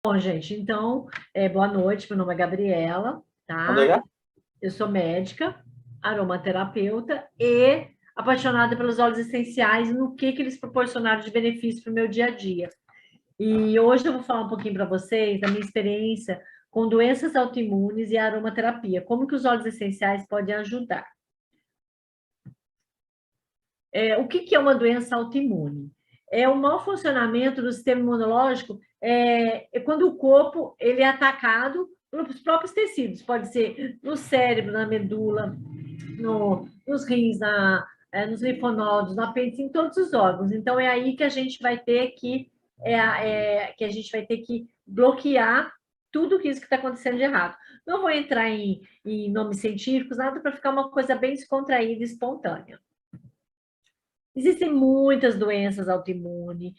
Bom, gente, então, boa noite, meu nome é Gabriela, tá? Amiga? Eu sou médica, aromaterapeuta e apaixonada pelos óleos essenciais e no que eles proporcionaram de benefício para o meu dia a dia. E hoje eu vou falar um pouquinho para vocês da minha experiência com doenças autoimunes e aromaterapia, como que os óleos essenciais podem ajudar. O que é uma doença autoimune? É o mau funcionamento do sistema imunológico, quando o corpo ele é atacado pelos próprios tecidos, pode ser no cérebro, na medula, nos rins, nos linfonodos, no apêndice, em todos os órgãos. Então, é aí que a gente vai ter que a gente vai ter que bloquear tudo isso que está acontecendo de errado. Não vou entrar em nomes científicos, nada para ficar uma coisa bem descontraída e espontânea. Existem muitas doenças autoimunes,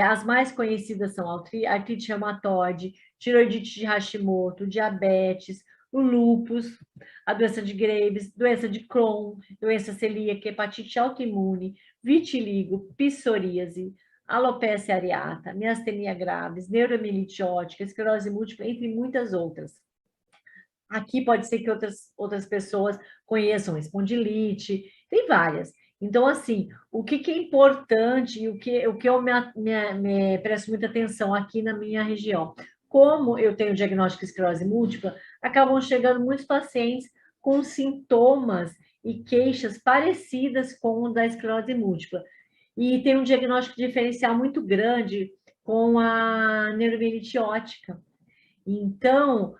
as mais conhecidas são artrite reumatoide, tiroidite de Hashimoto, diabetes, o lúpus, a doença de Graves, doença de Crohn, doença celíaca, hepatite autoimune, vitiligo, psoríase, alopecia areata, miastenia graves, neuromielite ótica, esclerose múltipla, entre muitas outras. Aqui pode ser que outras pessoas conheçam espondilite, tem várias. Então, assim, o que é importante e o que eu me presto muita atenção aqui na minha região? Como eu tenho diagnóstico de esclerose múltipla, acabam chegando muitos pacientes com sintomas e queixas parecidas com o da esclerose múltipla. E tem um diagnóstico diferencial muito grande com a neuromielite ótica. Então,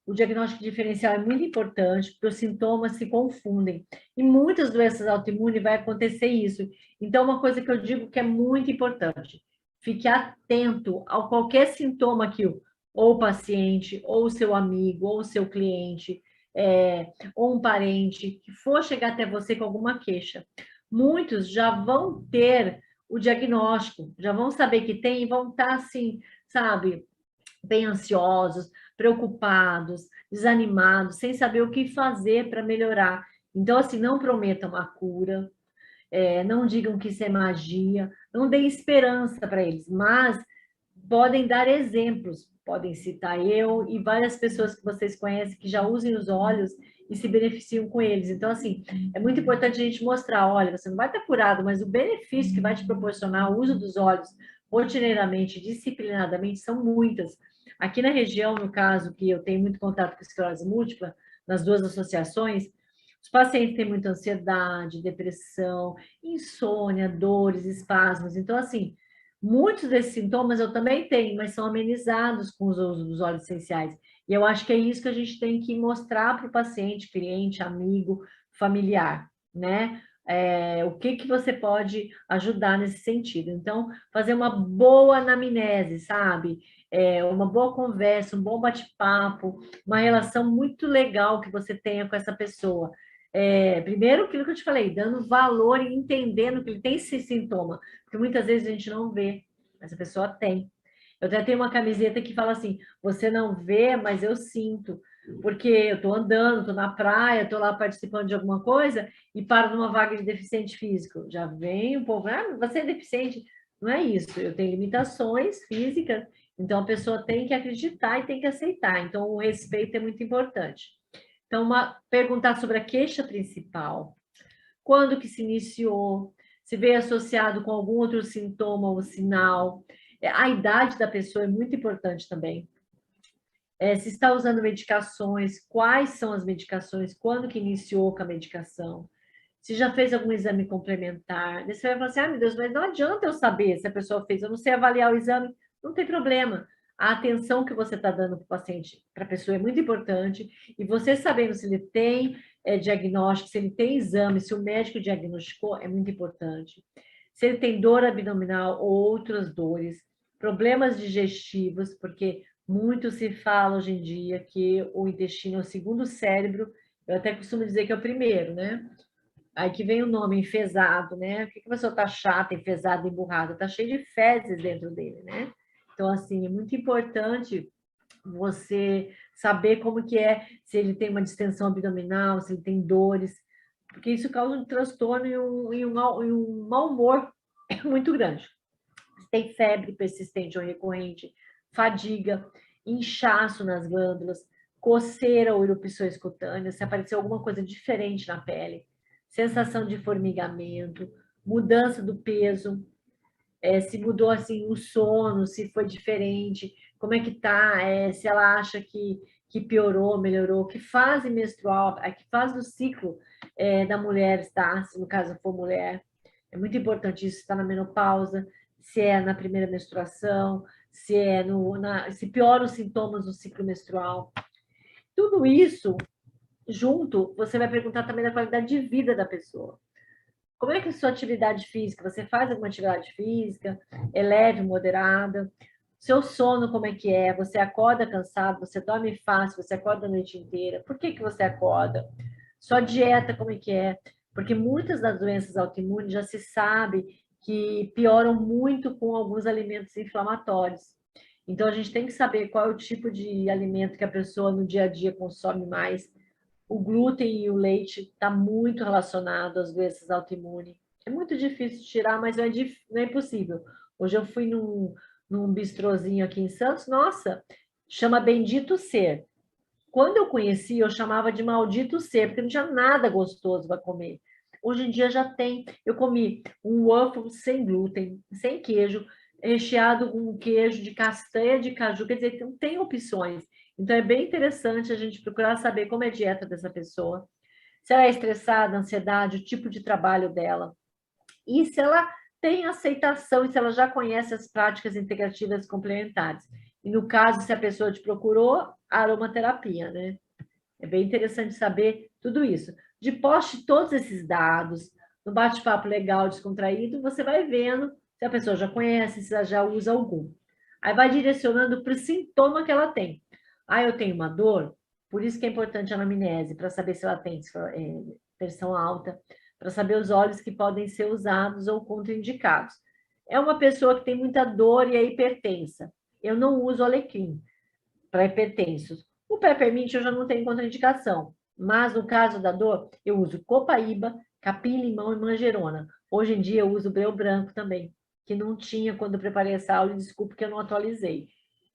o diagnóstico diferencial é muito importante, porque os sintomas se confundem. E muitas doenças autoimunes vai acontecer isso. Então, uma coisa que eu digo que é muito importante, fique atento a qualquer sintoma que ou o paciente, ou o seu amigo, ou o seu cliente, ou um parente, que for chegar até você com alguma queixa. Muitos já vão ter o diagnóstico, já vão saber que tem e vão estar assim, sabe, bem ansiosos, preocupados, desanimados, sem saber o que fazer para melhorar. Então, assim, não prometam a cura, não digam que isso é magia, não deem esperança para eles, mas podem dar exemplos, podem citar eu e várias pessoas que vocês conhecem que já usem os óleos e se beneficiam com eles. Então, assim, é muito importante a gente mostrar, olha, você não vai estar curado, mas o benefício que vai te proporcionar o uso dos óleos rotineiramente, disciplinadamente, são muitas. Aqui na região, no caso, que eu tenho muito contato com esclerose múltipla, nas duas associações, os pacientes têm muita ansiedade, depressão, insônia, dores, espasmos. Então, assim, muitos desses sintomas eu também tenho, mas são amenizados com os uso dos óleos essenciais. E eu acho que é isso que a gente tem que mostrar para o paciente, cliente, amigo, familiar, né? O que você pode ajudar nesse sentido. Então, fazer uma boa anamnese, sabe? Uma boa conversa, um bom bate-papo, uma relação muito legal que você tenha com essa pessoa. Primeiro, aquilo que eu te falei, dando valor e entendendo que ele tem esse sintoma, porque muitas vezes a gente não vê, mas a pessoa tem. Eu até tenho uma camiseta que fala assim: você não vê, mas eu sinto. Porque eu estou andando, estou na praia, estou lá participando de alguma coisa e paro numa vaga de deficiente físico. Já vem o povo, você é deficiente. Não é isso, eu tenho limitações físicas, então a pessoa tem que acreditar e tem que aceitar. Então o respeito é muito importante. Então, perguntar sobre a queixa principal, quando que se iniciou, se veio associado com algum outro sintoma ou sinal. A idade da pessoa é muito importante também. Se está usando medicações, quais são as medicações, quando que iniciou com a medicação, se já fez algum exame complementar. Daí você vai falar assim, meu Deus, mas não adianta eu saber se a pessoa fez, eu não sei avaliar o exame, não tem problema. A atenção que você está dando para o paciente, para a pessoa, é muito importante, e você sabendo se ele tem diagnóstico, se ele tem exame, se o médico diagnosticou, é muito importante. Se ele tem dor abdominal ou outras dores, problemas digestivos, porque muito se fala hoje em dia que o intestino é o segundo cérebro, eu até costumo dizer que é o primeiro, né? Aí que vem o nome enfesado, né? Por que a pessoa tá chata, enfesada, emburrada? Tá cheio de fezes dentro dele, né? Então, assim, é muito importante você saber como que é, se ele tem uma distensão abdominal, se ele tem dores, porque isso causa um transtorno e um mau humor muito grande. Se tem febre persistente ou recorrente, fadiga, inchaço nas glândulas, coceira ou erupções cutâneas, se apareceu alguma coisa diferente na pele, sensação de formigamento, mudança do peso, se mudou assim o sono, se foi diferente, como é que tá, se ela acha que piorou, melhorou, que fase menstrual, que fase do ciclo da mulher está, se no caso for mulher. É muito importante isso, se está na menopausa, se é na primeira menstruação, se é se piora os sintomas do ciclo menstrual. Tudo isso junto, você vai perguntar também da qualidade de vida da pessoa. Como é que é a sua atividade física? Você faz alguma atividade física? É leve, moderada? Seu sono, como é que é? Você acorda cansado? Você dorme fácil? Você acorda a noite inteira? Por que você acorda? Sua dieta, como é que é? Porque muitas das doenças autoimunes já se sabe que pioram muito com alguns alimentos inflamatórios. Então, a gente tem que saber qual é o tipo de alimento que a pessoa no dia a dia consome mais. O glúten e o leite está muito relacionado às doenças autoimunes. É muito difícil de tirar, mas não é impossível. Hoje eu fui num bistrozinho aqui em Santos, nossa, chama Bendito Ser. Quando eu conheci, eu chamava de Maldito Ser, porque não tinha nada gostoso para comer. Hoje em dia já tem. Eu comi um waffle sem glúten, sem queijo, recheado com queijo de castanha de caju, quer dizer, não tem opções. Então é bem interessante a gente procurar saber como é a dieta dessa pessoa, se ela é estressada, ansiedade, o tipo de trabalho dela, e se ela tem aceitação e se ela já conhece as práticas integrativas complementares. E no caso, se a pessoa te procurou, aromaterapia, né? É bem interessante saber tudo isso. De poste todos esses dados, no bate-papo legal, descontraído, você vai vendo se a pessoa já conhece, se ela já usa algum. Aí vai direcionando para o sintoma que ela tem. Ah, eu tenho uma dor, por isso que é importante a anamnese, para saber se ela tem pressão alta, para saber os óleos que podem ser usados ou contraindicados. É uma pessoa que tem muita dor e é hipertensa. Eu não uso alecrim para hipertensos. O peppermint eu já não tenho contraindicação, mas no caso da dor, eu uso copaíba, capim-limão e manjerona. Hoje em dia eu uso breu branco também, que não tinha quando eu preparei essa aula, e desculpe que eu não atualizei.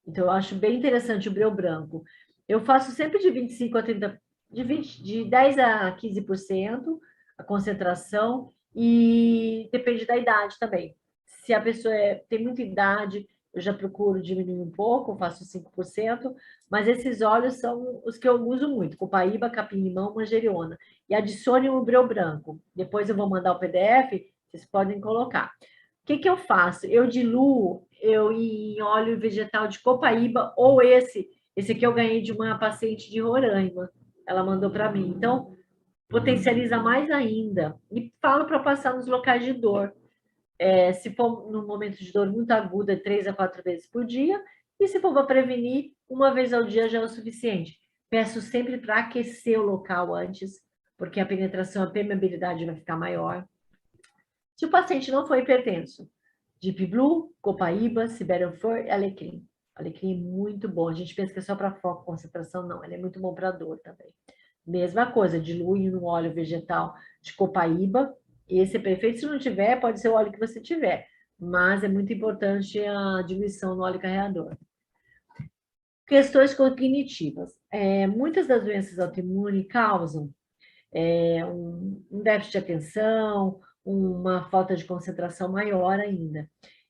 Então eu acho bem interessante o breu branco. Eu faço sempre de 25 a 30, de 10 a 15% a concentração e depende da idade também. Se a pessoa tem muita idade, eu já procuro diminuir um pouco, faço 5%, mas esses óleos são os que eu uso muito, copaíba, capim-limão, manjericona. E adicione o breu branco. Depois eu vou mandar o PDF, vocês podem colocar. O que eu faço? Eu diluo em óleo vegetal de copaíba ou esse aqui eu ganhei de uma paciente de Roraima. Ela mandou para mim. Então, potencializa mais ainda. E falo para passar nos locais de dor. Se for num momento de dor muito aguda, 3 a 4 vezes por dia. E se for para prevenir, uma vez ao dia já é o suficiente. Peço sempre para aquecer o local antes, porque a penetração, a permeabilidade vai ficar maior. Se o paciente não for hipertenso, Deep Blue, Copaíba, Siberian Fir e Alecrim. Alecrim é muito bom. A gente pensa que é só para foco, concentração, não. Ele é muito bom para dor também. Mesma coisa, dilui no óleo vegetal de Copaíba. Esse é perfeito. Se não tiver, pode ser o óleo que você tiver. Mas é muito importante a diluição no óleo carreador. Questões cognitivas. Muitas das doenças autoimunes causam um déficit de atenção, uma falta de concentração maior ainda.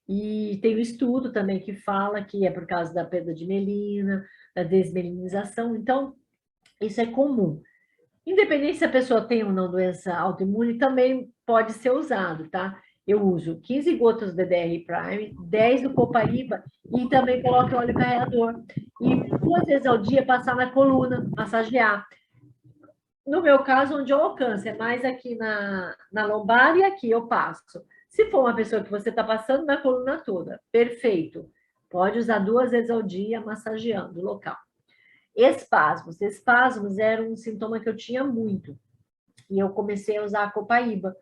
E tem um estudo também que fala que é por causa da perda de melina, da desmelinização. Então, isso é comum. Independente se a pessoa tem ou não doença autoimune, também pode ser usado, tá? Eu uso 15 gotas do DDR Prime, 10 do Copaíba e também coloco óleo carreador. E 2 vezes ao dia passar na coluna, massagear. No meu caso, onde eu alcance, é mais aqui na lombar e aqui eu passo. Se for uma pessoa que você está passando na coluna toda, perfeito. Pode usar 2 vezes ao dia, massageando o local. Espasmos. Espasmos era um sintoma que eu tinha muito. E eu comecei a usar a copaíba,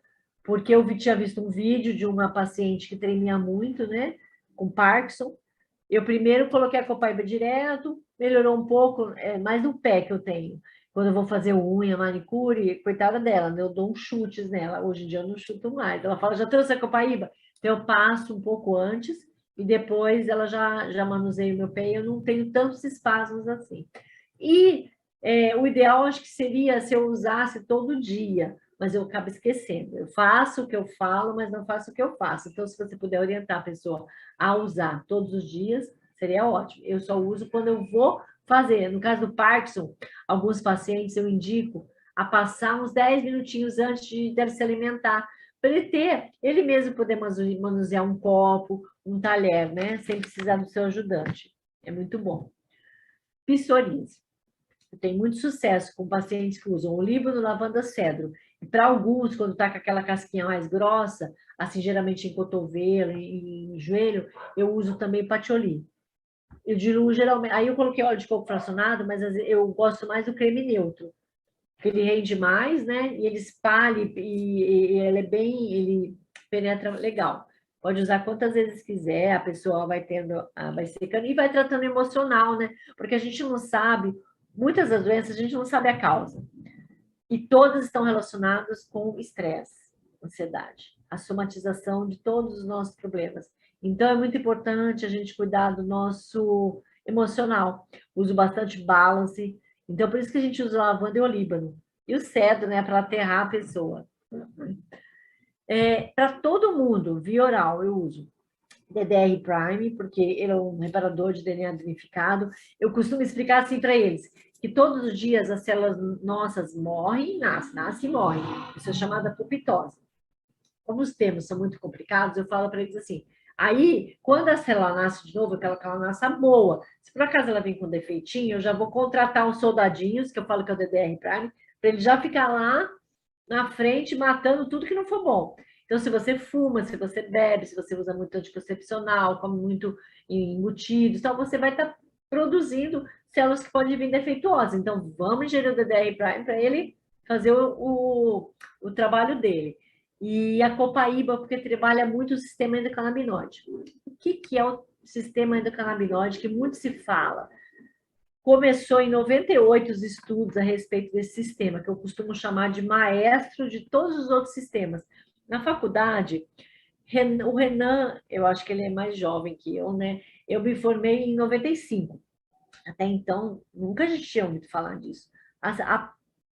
porque eu tinha visto um vídeo de uma paciente que tremia muito, né? Com Parkinson. Eu primeiro coloquei a copaíba direto, melhorou um pouco, mais no pé que eu tenho. Quando eu vou fazer unha, manicure, coitada dela, né? Eu dou uns chutes nela. Hoje em dia eu não chuto mais. Ela fala, já trouxe a copaíba? Então eu passo um pouco antes e depois ela já manuseia o meu pé, e eu não tenho tantos espasmos assim. E o ideal, acho que seria se eu usasse todo dia, mas eu acabo esquecendo. Eu faço o que eu falo, mas não faço o que eu faço. Então, se você puder orientar a pessoa a usar todos os dias, seria ótimo. Eu só uso quando eu vou fazer. No caso do Parkinson, alguns pacientes eu indico a passar uns 10 minutinhos antes de deve se alimentar, para ele mesmo poder manusear um copo, um talher, né? Sem precisar do seu ajudante. É muito bom. Psoríase. Tem muito sucesso com pacientes que usam o líbano, lavanda, cedro. E para alguns, quando está com aquela casquinha mais grossa, assim, geralmente em cotovelo, em joelho, eu uso também patchouli. Eu diluo geralmente. Aí eu coloquei óleo de coco fracionado, mas eu gosto mais do creme neutro, porque ele rende mais, né? E ele espalha e ele é bem, ele penetra legal. Pode usar quantas vezes quiser, a pessoa vai tendo, vai secando e vai tratando emocional, né? Porque a gente não sabe, muitas das doenças a gente não sabe a causa. E todas estão relacionadas com estresse, ansiedade, a somatização de todos os nossos problemas. Então, é muito importante a gente cuidar do nosso emocional. Uso bastante balance. Então, por isso que a gente usa lavanda e olíbano. E o cedro, né, para aterrar a pessoa. Para todo mundo, via oral, eu uso DDR Prime, porque ele é um reparador de DNA danificado. Eu costumo explicar assim para eles, que todos os dias as células nossas morrem e nascem e morrem. Isso é chamada apoptose. Como os termos são muito complicados, eu falo para eles assim, aí, quando a célula nasce de novo, aquela que ela nasce boa, se por acaso ela vem com defeitinho, eu já vou contratar uns soldadinhos, que eu falo que é o DDR Prime, para ele já ficar lá na frente, matando tudo que não for bom. Então, se você fuma, se você bebe, se você usa muito anticoncepcional, come muito embutido, então você vai estar produzindo células que podem vir defeituosas. Então, vamos ingerir o DDR Prime para ele fazer o trabalho dele. E a copaíba, porque trabalha muito o sistema endocannabinoide. O que é o sistema endocannabinoide que muito se fala? Começou em 98 os estudos a respeito desse sistema, que eu costumo chamar de maestro de todos os outros sistemas. Na faculdade, o Renan, eu acho que ele é mais jovem que eu, né? Eu me formei em 95. Até então, nunca a gente tinha ouvido falar disso.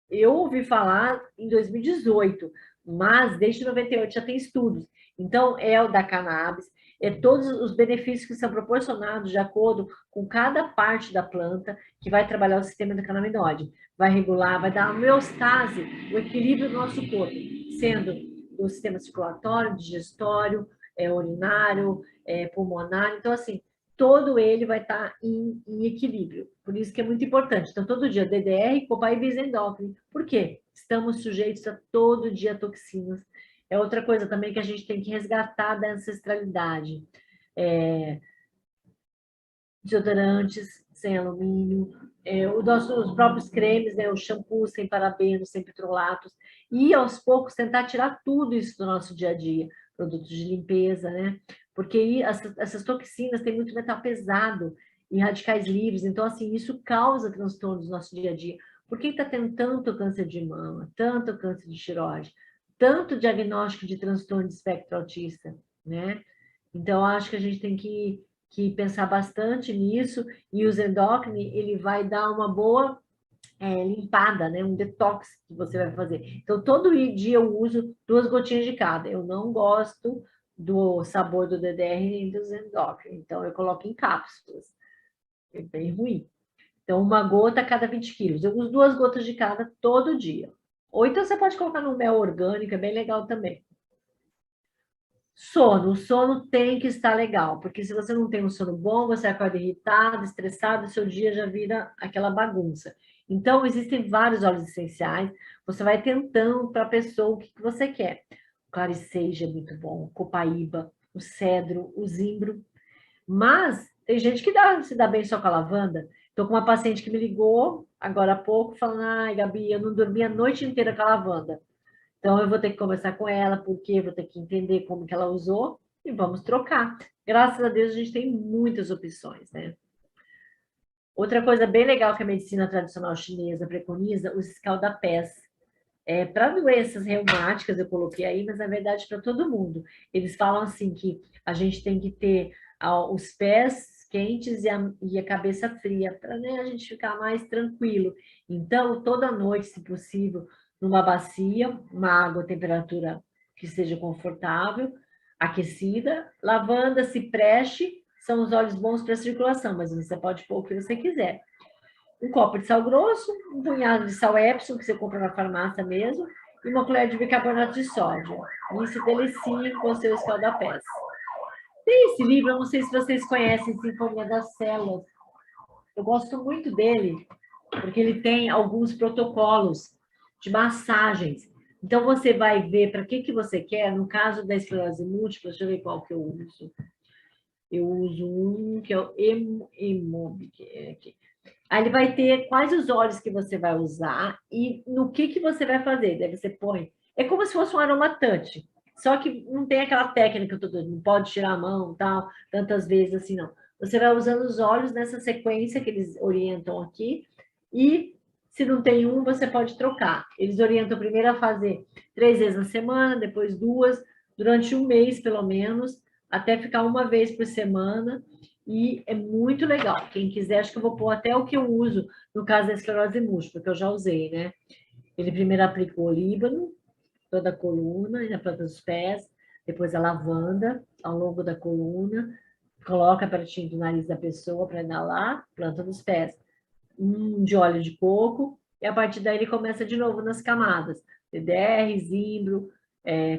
Eu ouvi falar em 2018, mas desde 98 já tem estudos. Então, é o da cannabis, é todos os benefícios que são proporcionados de acordo com cada parte da planta que vai trabalhar o sistema endocannabinoide. Vai regular, vai dar a homeostase, o equilíbrio do nosso corpo, sendo do sistema circulatório, digestório, urinário, pulmonar. Então, assim, todo ele vai estar em equilíbrio. Por isso que é muito importante. Então, todo dia, DDR, copaíba e endócrino. Por quê? Estamos sujeitos a todo dia toxinas. É outra coisa também que a gente tem que resgatar da ancestralidade. Desodorantes sem alumínio, os próprios cremes, né, o shampoo sem parabenos, sem petrolatos, e aos poucos tentar tirar tudo isso do nosso dia a dia, produtos de limpeza, né? Porque essas toxinas têm muito metal pesado e radicais livres, então, assim, isso causa transtornos no nosso dia a dia. Por que está tendo tanto câncer de mama, tanto câncer de tireoide, tanto diagnóstico de transtorno de espectro autista, né? Então, acho que a gente tem que pensar bastante nisso, e o Zendocrine, ele vai dar uma boa limpada, né? Um detox que você vai fazer. Então, todo dia eu uso 2 gotinhas de cada. Eu não gosto do sabor do DDR nem do Zendocrine, então eu coloco em cápsulas. É bem ruim. Então, 1 gota a cada 20 quilos. Eu uso 2 gotas de cada todo dia. Ou então você pode colocar no mel orgânico, é bem legal também. Sono, o sono tem que estar legal, porque se você não tem um sono bom, você acorda irritado, estressado, seu dia já vira aquela bagunça. Então, existem vários óleos essenciais, você vai tentando para a pessoa o que você quer. O clariceja é muito bom, o copaíba, o cedro, o zimbro, mas tem gente que se dá bem só com a lavanda. Estou com uma paciente que me ligou agora há pouco, falando, ai, Gabi, eu não dormi a noite inteira com a lavanda. Então, eu vou ter que conversar com ela, porque vou ter que entender como que ela usou e vamos trocar. Graças a Deus, a gente tem muitas opções, né? Outra coisa bem legal que a medicina tradicional chinesa preconiza, os escaldapés. Para doenças reumáticas, eu coloquei aí, mas na verdade para todo mundo. Eles falam assim que a gente tem que ter os pés quentes e a cabeça fria, para, né, a gente ficar mais tranquilo. Então, toda noite, se possível, numa bacia, uma água a temperatura que seja confortável, aquecida, lavanda, cipreste, são os óleos bons para a circulação, mas você pode pôr o que você quiser. Um copo de sal grosso, um punhado de sal Epsom, que você compra na farmácia mesmo, e uma colher de bicarbonato de sódio. Isso delicia com o seu escalda-pés. Tem esse livro, eu não sei se vocês conhecem, Sinfonia das Células. Eu gosto muito dele, porque ele tem alguns protocolos de massagens. Então, você vai ver para que você quer. No caso da esclerose múltipla, deixa eu ver qual que eu uso. Eu uso um que é o Emob, que é aqui. Aí ele vai ter quais os óleos que você vai usar e no que você vai fazer. Daí você põe. É como se fosse um aromatante. Só que não tem aquela técnica, não pode tirar a mão, tal, tantas vezes assim, não. Você vai usando os óleos nessa sequência que eles orientam aqui e se não tem um, você pode trocar. Eles orientam primeiro a fazer 3 vezes na semana, depois 2, durante um mês, pelo menos, até ficar uma vez por semana. E é muito legal. Quem quiser, acho que eu vou pôr até o que eu uso no caso da esclerose múltipla, que eu já usei, né? Ele primeiro aplicou o líbano, toda a coluna e na planta dos pés, depois a lavanda ao longo da coluna, coloca pertinho do nariz da pessoa para inalar, planta dos pés, de óleo de coco, e a partir daí ele começa de novo nas camadas, DDR, zimbro,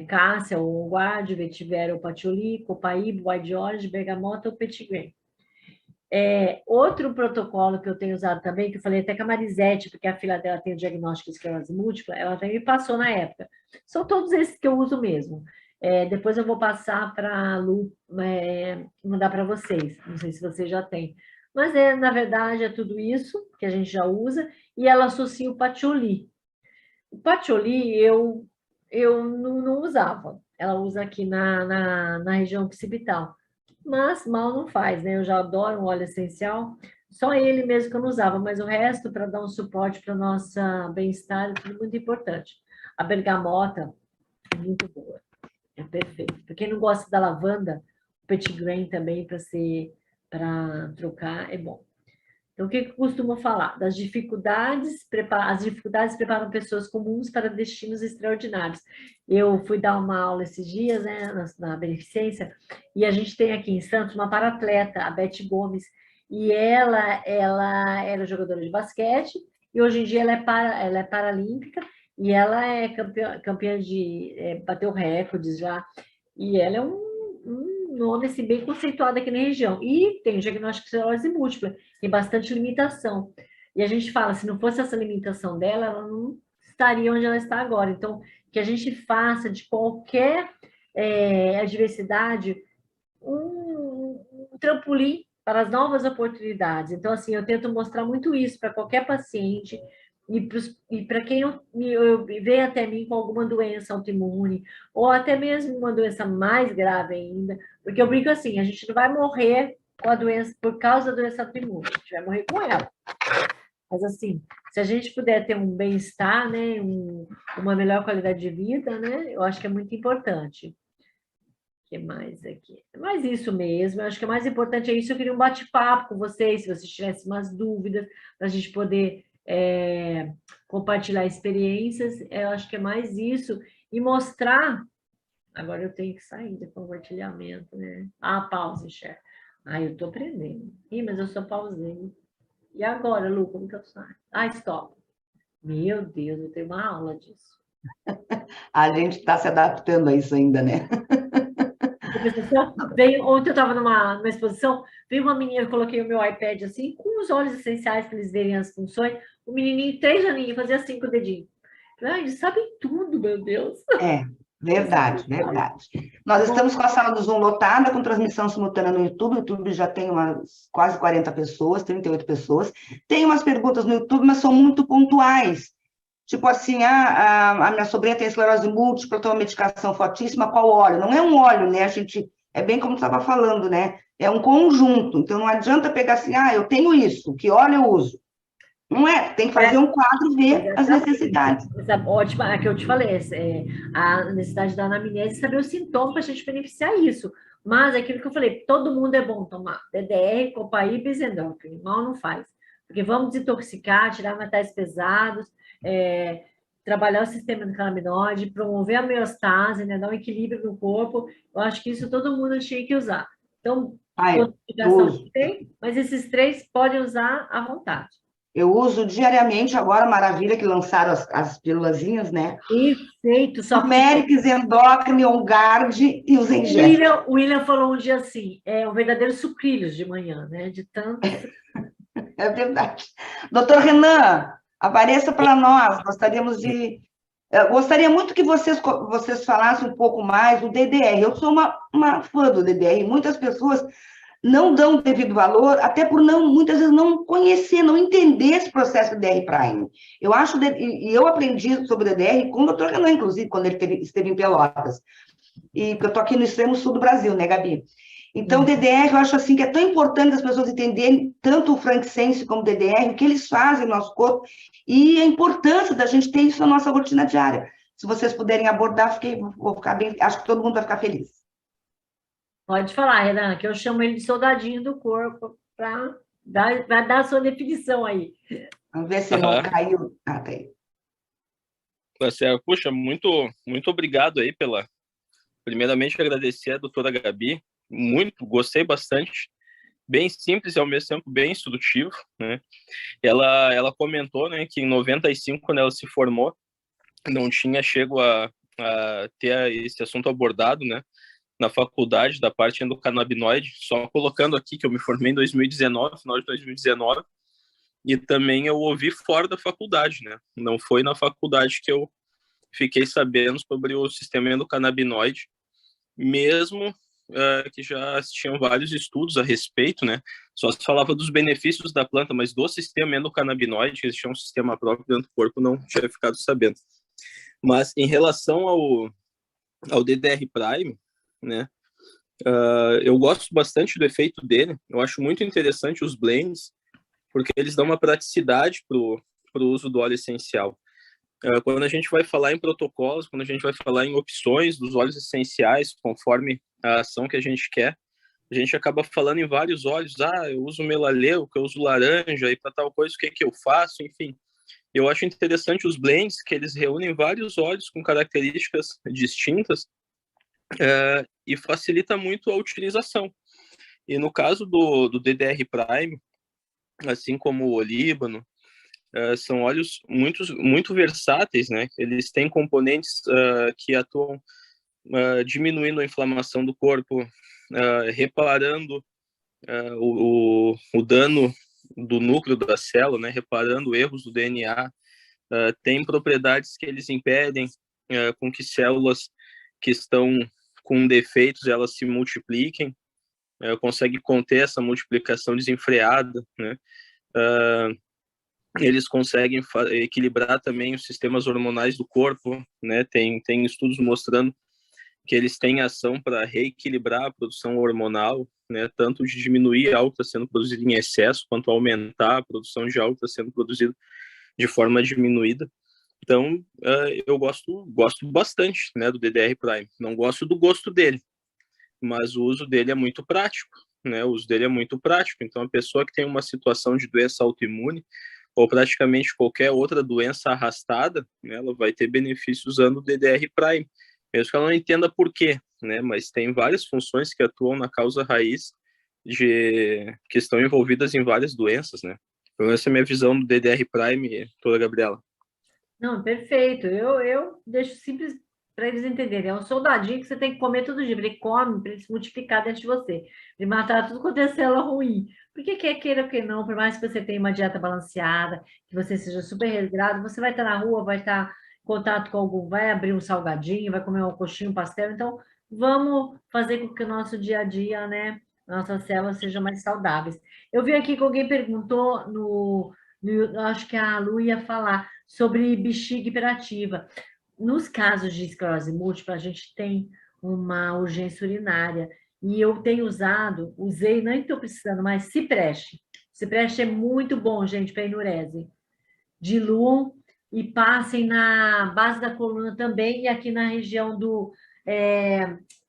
cássia, ou guarde, vetiver ou patchouli, copaíba, white orange, bergamota ou petitgrain. Outro protocolo que eu tenho usado também, que eu falei até com a Marisete, porque a filha dela tem o diagnóstico de esclerose múltipla, ela também me passou na época. São todos esses que eu uso mesmo. Depois eu vou passar para a Lu, mandar para vocês. Não sei se vocês já têm. Mas, na verdade, é tudo isso que a gente já usa, e ela associa o patchouli. O patchouli eu não usava. Ela usa aqui na região occipital. Mas mal não faz, né? Eu já adoro um óleo essencial. Só ele mesmo que eu não usava, mas o resto, para dar um suporte para o nosso bem-estar, é tudo muito importante. A bergamota é muito boa, é perfeito. Para quem não gosta da lavanda, o petitgrain também, para trocar, é bom. Então, o que eu costumo falar? Das dificuldades, as dificuldades preparam pessoas comuns para destinos extraordinários. Eu fui dar uma aula esses dias, né, na Beneficência, e a gente tem aqui em Santos uma paratleta, a Beth Gomes, e ela era jogadora de basquete, e hoje em dia ela é paralímpica, e ela é campeã de bateu recordes já, e ela é um nome assim, bem conceituado aqui na região. E tem o diagnóstico de esclerose múltipla, tem bastante limitação. E a gente fala, se não fosse essa limitação dela, ela não estaria onde ela está agora. Então, que a gente faça de qualquer adversidade um trampolim para as novas oportunidades. Então, assim, eu tento mostrar muito isso para qualquer paciente e para quem vem até mim com alguma doença autoimune, ou até mesmo uma doença mais grave ainda, porque eu brinco assim, a gente não vai morrer com a doença por causa da doença autoimune, a gente vai morrer com ela. Mas assim, se a gente puder ter um bem-estar, né, uma melhor qualidade de vida, né, eu acho que é muito importante. O que mais aqui? É mais isso mesmo, eu acho que o mais importante é isso. Eu queria um bate-papo com vocês, se vocês tivessem umas dúvidas, para a gente poder compartilhar experiências. Eu acho que é mais isso. E mostrar. Agora eu tenho que sair do compartilhamento, né? Pausa, Cher. Eu estou aprendendo. Mas eu só pausei. E agora, Lu, como que eu saio? Stop. Meu Deus, eu tenho uma aula disso. A gente está se adaptando a isso ainda, né? Ontem eu estava numa exposição, veio uma menina, eu coloquei o meu iPad assim, com os óleos essenciais para eles verem as funções, o menininho, 3 aninhos, fazia 5 dedinhos. Eles sabem tudo, meu Deus. Verdade, verdade. Nós estamos com a sala do Zoom lotada, com transmissão simultânea no YouTube. O YouTube já tem quase 40 pessoas, 38 pessoas. Tem umas perguntas no YouTube, mas são muito pontuais. Tipo assim, a minha sobrinha tem esclerose múltipla, toma medicação fortíssima, qual óleo? Não é um óleo, né? É bem como tu estava falando, né? É um conjunto. Então, não adianta pegar assim, eu tenho isso, que óleo eu uso? Não é, tem que fazer um quadro e ver as necessidades. Ótima, a que eu te falei, a necessidade da anamnese, saber os sintomas para a gente beneficiar isso. Mas é aquilo que eu falei, todo mundo é bom tomar DDR, copaíba e Zendorf, mal não faz. Porque vamos desintoxicar, tirar metais pesados, trabalhar o sistema endocannabinoide, promover a homeostase, né, dar um equilíbrio no corpo. Eu acho que isso todo mundo tinha que usar. Então, Ah, eu concentração uso. tem, mas esses três podem usar à vontade. Eu uso diariamente agora, maravilha, que lançaram as pílulazinhas, né? Perfeito, só que Turmeric, Endócrine, On Guard e os Engeste. O William falou um dia assim, é um verdadeiro sucrilhos de manhã, né? De tanto. É verdade. Doutor Renan, apareça para nós. Gostaríamos de. Eu gostaria muito que vocês falassem um pouco mais do DDR. Eu sou uma fã do DDR. Muitas pessoas não dão devido valor, até por não, muitas vezes não conhecer, não entender esse processo do DDR Prime. Eu acho, e eu aprendi sobre o DDR com o doutor Renan, inclusive, quando ele esteve em Pelotas. E porque eu estou aqui no extremo sul do Brasil, né, Gabi? Então, o DDR, eu acho assim que é tão importante as pessoas entenderem tanto o frankincense como o DDR, o que eles fazem no nosso corpo e a importância da gente ter isso na nossa rotina diária. Se vocês puderem abordar, vou ficar bem, acho que todo mundo vai ficar feliz. Pode falar, Renan, que eu chamo ele de soldadinho do corpo para dar a sua definição aí. Vamos ver se não Aham. caiu. Ah, tá aí. Tá certo. Puxa, muito obrigado aí primeiramente agradecer a doutora Gabi, gostei bastante, bem simples e ao mesmo tempo bem instrutivo, né? Ela comentou, né, que em 95, quando ela se formou, não tinha chego a ter esse assunto abordado, né, na faculdade da parte endocannabinoide, só colocando aqui que eu me formei em 2019, final de 2019, e também eu ouvi fora da faculdade, né? Não foi na faculdade que eu fiquei sabendo sobre o sistema endocannabinoide, mesmo que já tinham vários estudos a respeito, né? Só se falava dos benefícios da planta, mas do sistema endocannabinoide, que existia um sistema próprio dentro do corpo, não tinha ficado sabendo. Mas em relação ao DDR Prime, né? Eu gosto bastante do efeito dele. Eu acho muito interessante os blends, porque eles dão uma praticidade para o uso do óleo essencial. Quando a gente vai falar em protocolos, quando a gente vai falar em opções dos óleos essenciais, conforme a ação que a gente quer, a gente acaba falando em vários óleos. Ah, eu uso melaleuca, eu uso laranja, e para tal coisa, o que que eu faço? Enfim, eu acho interessante os blends, que eles reúnem vários óleos com características distintas, e facilita muito a utilização. E no caso do DDR Prime, assim como o olíbano, são óleos muito versáteis, né? Eles têm componentes que atuam diminuindo a inflamação do corpo, reparando o dano do núcleo da célula, né? Reparando erros do DNA. Tem propriedades que eles impedem com que células que estão com defeitos elas se multipliquem, consegue conter essa multiplicação desenfreada, né? Eles conseguem equilibrar também os sistemas hormonais do corpo, né? Tem estudos mostrando que eles têm ação para reequilibrar a produção hormonal, né? Tanto de diminuir algo que está sendo produzido em excesso, quanto aumentar a produção de algo que está sendo produzido de forma diminuída. Então, eu gosto bastante, né, do DDR Prime. Não gosto do gosto dele, mas o uso dele é muito prático, né? O uso dele é muito prático. Então, a pessoa que tem uma situação de doença autoimune ou praticamente qualquer outra doença arrastada, né, ela vai ter benefício usando o DDR Prime, mesmo que ela não entenda por quê, né? Mas tem várias funções que atuam na causa raiz que estão envolvidas em várias doenças, né? Então, essa é a minha visão do DDR Prime, doutora Gabriela. Não, perfeito. Eu deixo simples para eles entenderem. É um soldadinho que você tem que comer todo dia. Ele come para ele se multiplicar dentro de você. Ele matar tudo quanto é célula ruim. Porque quer queira que não, por mais que você tenha uma dieta balanceada, que você seja super regrado, você vai estar na rua, vai estar em contato com algum, vai abrir um salgadinho, vai comer um coxinho, um pastel. Então, vamos fazer com que o nosso dia a dia, né, nossas células sejam mais saudáveis. Eu vi aqui que alguém perguntou acho que a Lu ia falar sobre bexiga hiperativa. Nos casos de esclerose múltipla, a gente tem uma urgência urinária. E eu tenho usei, não estou precisando, mas Cipreste. Cipreste é muito bom, gente, para enurese. Diluam e passem na base da coluna também e aqui na região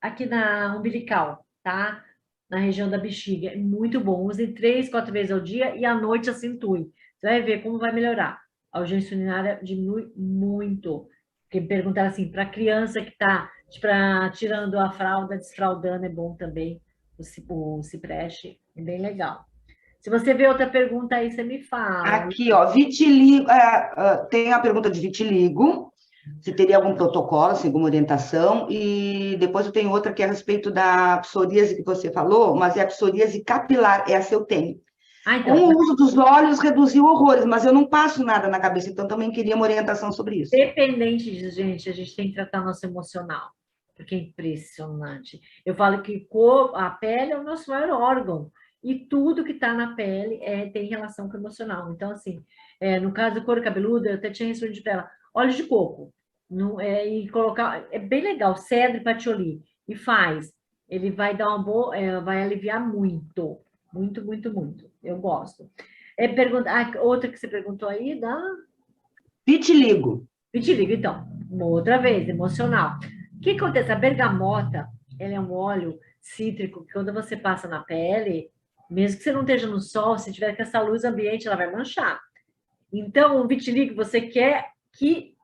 aqui na umbilical, tá? Na região da bexiga. É muito bom. Use 3, 4 vezes ao dia e à noite acentue. Você vai ver como vai melhorar. A urgência urinária diminui muito. Porque me perguntaram assim, para criança que está tirando a fralda, desfraudando, é bom também o cipreste. É bem legal. Se você vê outra pergunta aí, você me fala. Aqui, ó, vitiligo, tem a pergunta de vitiligo, se teria algum protocolo, assim, alguma orientação, e depois eu tenho outra que é a respeito da psoríase que você falou, mas é a psoríase capilar, essa eu tenho. Ah, Com então, o uso dos óleos reduziu horrores, mas eu não passo nada na cabeça, então também queria uma orientação sobre isso. dependente disso, gente, a gente tem que tratar nosso emocional, porque é impressionante. Eu falo que a pele é o nosso maior órgão, e tudo que está na pele tem relação com o emocional. Então, assim, no caso do couro cabeludo, eu até tinha respondido para ela, óleo de coco, e colocar, é bem legal, cedro e patchouli, e faz. Ele vai dar uma boa, vai aliviar muito, muito, muito, muito. Eu gosto. Outra que você perguntou aí, Vitiligo. vitiligo, então, uma outra vez, emocional. O que acontece? A bergamota, ela é um óleo cítrico que quando você passa na pele, mesmo que você não esteja no sol, se tiver com essa luz ambiente, ela vai manchar. Então, o vitiligo, você quer que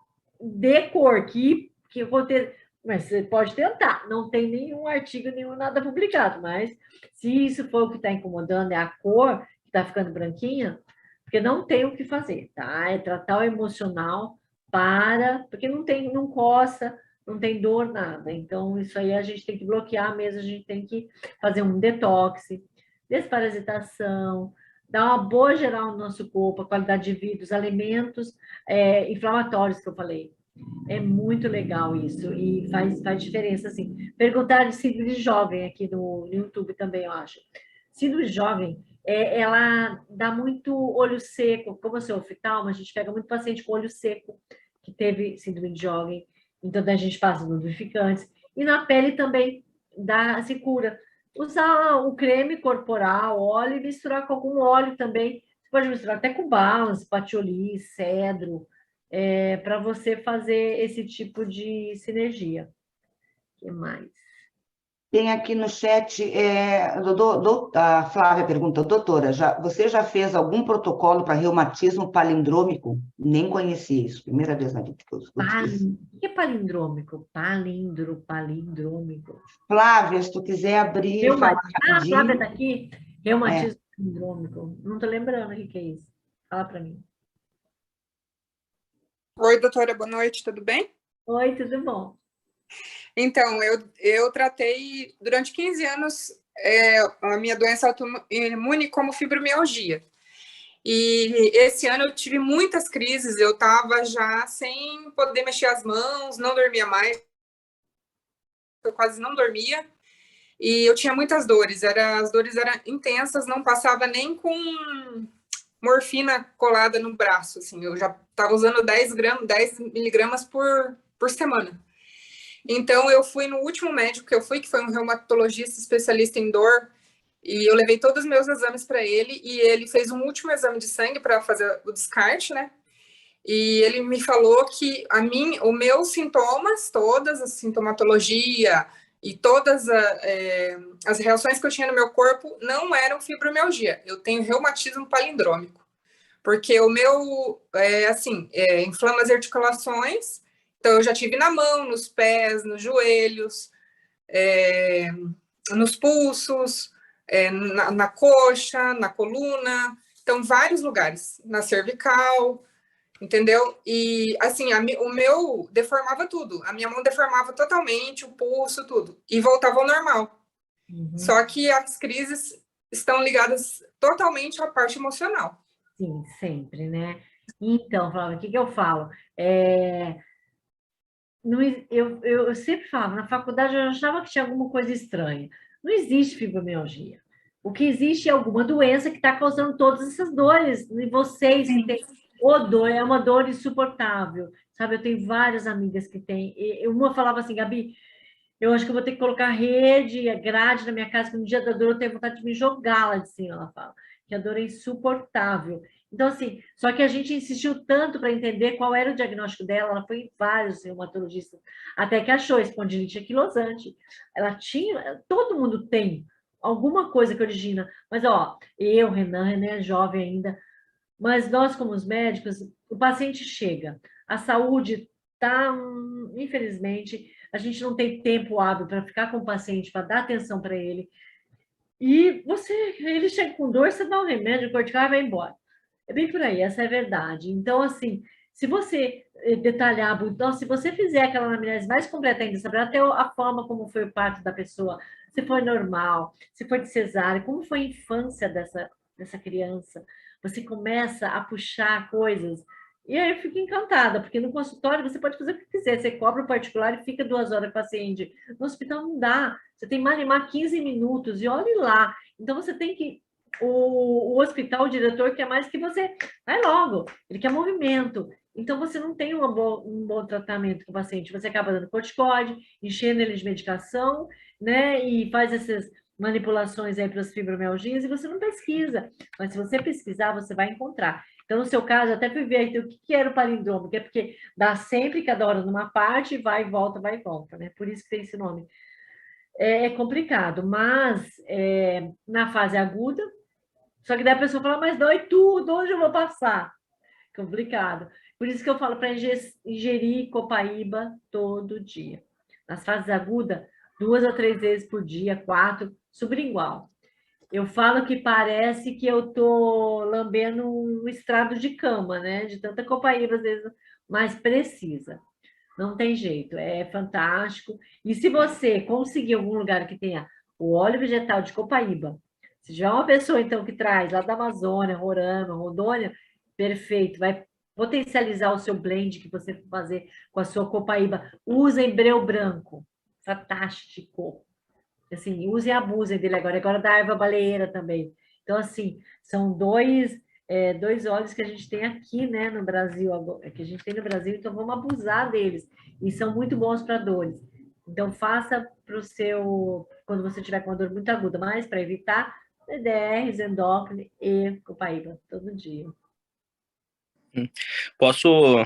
dê cor, que aconteça. Mas você pode tentar. Não tem nenhum artigo, nenhum nada publicado, mas se isso for o que está incomodando, é a cor que está ficando branquinha, porque não tem o que fazer, tá? É tratar o emocional porque não coça, não tem dor, nada. Então, isso aí a gente tem que bloquear mesmo, a gente tem que fazer um detox, desparasitação, dar uma boa geral no nosso corpo, a qualidade de vida, os alimentos inflamatórios que eu falei. É muito legal isso e faz diferença, assim. Perguntaram de síndrome jovem aqui no YouTube também, eu acho. Síndrome jovem, ela dá muito olho seco. Como eu sou oftalmo, a gente pega muito paciente com olho seco que teve síndrome de jovem. Então, a gente passa lubrificantes. E na pele também se cura. Usar o creme corporal, óleo e misturar com algum óleo também. Você pode misturar até com balance, patchouli, cedro, para você fazer esse tipo de sinergia. O que mais? Tem aqui no chat, a Flávia pergunta, doutora, você já fez algum protocolo para reumatismo palindrômico? Nem conhecia isso, primeira vez na vida que eu escuto isso. O que é palindrômico? Palindrômico. Flávia, se tu quiser abrir e falar A Flávia está rapidinho. aqui. Reumatismo palindrômico. Não estou lembrando o que é isso. Fala para mim. Oi, doutora, boa noite, tudo bem? Oi, tudo bom? Então, eu tratei durante 15 anos a minha doença autoimune como fibromialgia. E esse ano eu tive muitas crises, eu estava já sem poder mexer as mãos, não dormia mais, eu quase não dormia, e eu tinha muitas dores, as dores eram intensas, não passava nem com morfina colada no braço, assim, eu já estava usando 10 miligramas por semana. Então, eu fui no último médico que eu fui, que foi um reumatologista especialista em dor, e eu levei todos os meus exames para ele, e ele fez um último exame de sangue para fazer o descarte, né? E ele me falou que os meus sintomas, todas a sintomatologia e todas as reações que eu tinha no meu corpo não eram fibromialgia. Eu tenho reumatismo palindrômico, porque o meu, inflama as articulações. Então, eu já tive na mão, nos pés, nos joelhos, nos pulsos, na coxa, na coluna. Então, vários lugares. Na cervical, entendeu? E, assim, o meu deformava tudo. A minha mão deformava totalmente, o pulso, tudo. E voltava ao normal. Uhum. Só que as crises estão ligadas totalmente à parte emocional. Sim, sempre, né? Então, Flávia, o que eu falo? Eu sempre falava, na faculdade eu achava que tinha alguma coisa estranha. Não existe fibromialgia. O que existe é alguma doença que está causando todas essas dores em vocês que têm dor, é uma dor insuportável. Sabe, eu tenho várias amigas que têm. Uma falava assim, Gabi, eu acho que eu vou ter que colocar grade na minha casa, que no dia da dor eu tenho vontade de me jogar lá de cima, ela fala. que a dor é insuportável. Então, assim, só que a gente insistiu tanto para entender qual era o diagnóstico dela, ela foi em vários reumatologistas, até que achou espondilite anquilosante. Ela tinha, todo mundo tem alguma coisa que origina, mas, ó, Renan é jovem ainda, mas nós, como os médicos, o paciente chega, a saúde está, infelizmente, a gente não tem tempo hábil para ficar com o paciente, para dar atenção para ele, e ele chega com dor, você dá um remédio, corticoide e vai embora. É bem por aí, essa é a verdade. Então, assim, se você detalhar, então, se você fizer aquela anamnese mais completa ainda, saber até a forma como foi o parto da pessoa, se foi normal, se foi de cesárea, como foi a infância dessa criança, você começa a puxar coisas. E aí eu fico encantada, porque no consultório você pode fazer o que quiser, você cobra o particular e fica 2 horas com o paciente. No hospital não dá, você tem mais 15 minutos e olhe lá. Então você tem que o hospital, o diretor quer mais que você vai logo, ele quer movimento. Então, você não tem um bom tratamento com o paciente, você acaba dando corticoide, enchendo ele de medicação, né? E faz essas manipulações aí para as fibromialgias e você não pesquisa. Mas se você pesquisar, você vai encontrar. Então, no seu caso, até fui ver aí, o que era o palindrome, que é porque dá sempre, cada hora numa parte, vai e volta, né? Por isso que tem esse nome. É complicado, mas na fase aguda, só que daí a pessoa fala, mas dói tudo, onde eu vou passar? Complicado. Por isso que eu falo para ingerir copaíba todo dia. Nas fases agudas, 2 a 3 vezes por dia, 4, sublingual. Eu falo que parece que eu tô lambendo um estrado de cama, né? De tanta copaíba, às vezes, mas precisa. Não tem jeito, é fantástico. E se você conseguir algum lugar que tenha o óleo vegetal de copaíba, se tiver uma pessoa, então, que traz lá da Amazônia, Roraima, Rondônia, perfeito, vai potencializar o seu blend que você for fazer com a sua copaíba. Usem breu branco, fantástico. Assim, usem e abusem dele agora da erva baleeira também. Então, assim, são dois óleos que a gente tem aqui, né, no Brasil, que a gente tem no Brasil, então vamos abusar deles. E são muito bons para dores. Então, faça para o seu, quando você tiver com uma dor muito aguda, mas para evitar, DDR, Zendocrine e copaíba, todo dia. Posso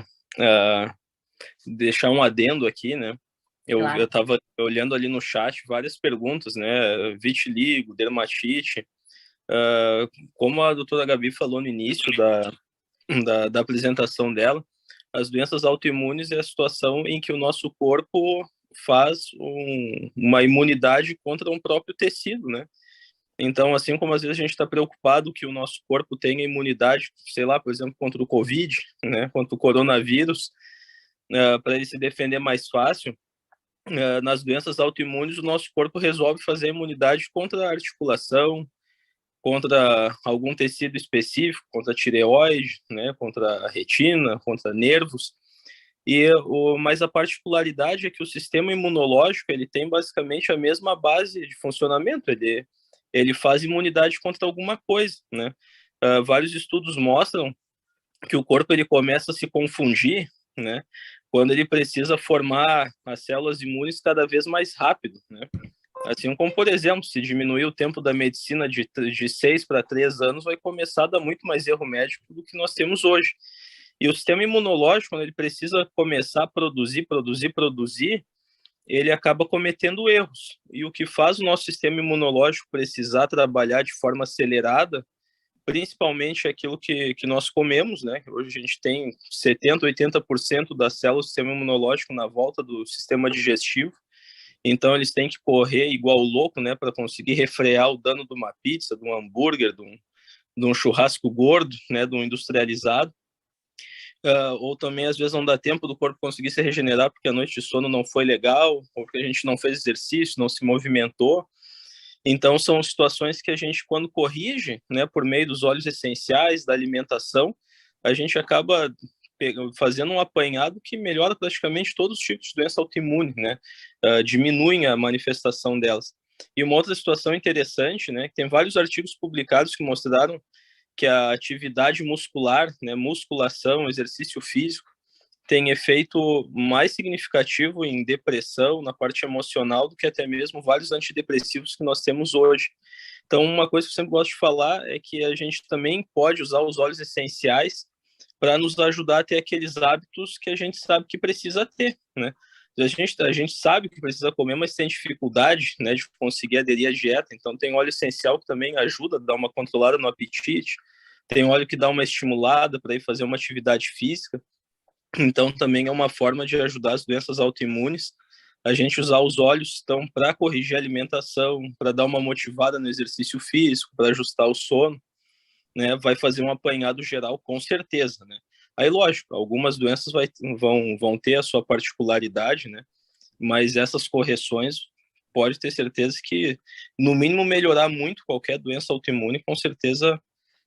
deixar um adendo aqui, né? Eu estava olhando ali no chat várias perguntas, né? Vitiligo, dermatite. Como a doutora Gabi falou no início da apresentação dela, as doenças autoimunes é a situação em que o nosso corpo faz uma imunidade contra um próprio tecido, né? Então, assim como às vezes a gente está preocupado que o nosso corpo tenha imunidade, sei lá, por exemplo, contra o Covid, né, contra o coronavírus, para ele se defender mais fácil, nas doenças autoimunes o nosso corpo resolve fazer a imunidade contra a articulação, contra algum tecido específico, contra a tireoide, né, contra a retina, contra nervos. Mas a particularidade é que o sistema imunológico ele tem basicamente a mesma base de funcionamento. Ele faz imunidade contra alguma coisa, né? Vários estudos mostram que o corpo ele começa a se confundir, né? Quando ele precisa formar as células imunes cada vez mais rápido, né? Assim como, por exemplo, se diminuir o tempo da medicina de 6 para 3 anos, vai começar a dar muito mais erro médico do que nós temos hoje. E o sistema imunológico, quando ele precisa começar a produzir, ele acaba cometendo erros. E o que faz o nosso sistema imunológico precisar trabalhar de forma acelerada, principalmente aquilo que nós comemos, né? Hoje a gente tem 70%, 80% das células do sistema imunológico na volta do sistema digestivo. Então, eles têm que correr igual louco, né? Para conseguir refrear o dano de uma pizza, de um hambúrguer, de um churrasco gordo, né? De um industrializado. Ou também, às vezes, não dá tempo do corpo conseguir se regenerar porque a noite de sono não foi legal, ou porque a gente não fez exercício, não se movimentou. Então, são situações que a gente, quando corrige, né, por meio dos óleos essenciais, da alimentação, a gente acaba fazendo um apanhado que melhora praticamente todos os tipos de doença autoimune, né? Diminuem a manifestação delas. E uma outra situação interessante, né, que tem vários artigos publicados que mostraram que a atividade muscular, né, musculação, exercício físico, tem efeito mais significativo em depressão, na parte emocional, do que até mesmo vários antidepressivos que nós temos hoje. Então, uma coisa que eu sempre gosto de falar é que a gente também pode usar os óleos essenciais para nos ajudar a ter aqueles hábitos que a gente sabe que precisa ter, né? A gente sabe que precisa comer, mas tem dificuldade, né, de conseguir aderir à dieta. Então, tem óleo essencial que também ajuda a dar uma controlada no apetite. Tem óleo que dá uma estimulada para ir fazer uma atividade física. Então, também é uma forma de ajudar as doenças autoimunes. A gente usar os óleos, então, para corrigir a alimentação, para dar uma motivada no exercício físico, para ajustar o sono, né, vai fazer um apanhado geral, com certeza, né? Aí, lógico, algumas doenças vão ter a sua particularidade, né? Mas essas correções, pode ter certeza que, no mínimo, melhorar muito qualquer doença autoimune, com certeza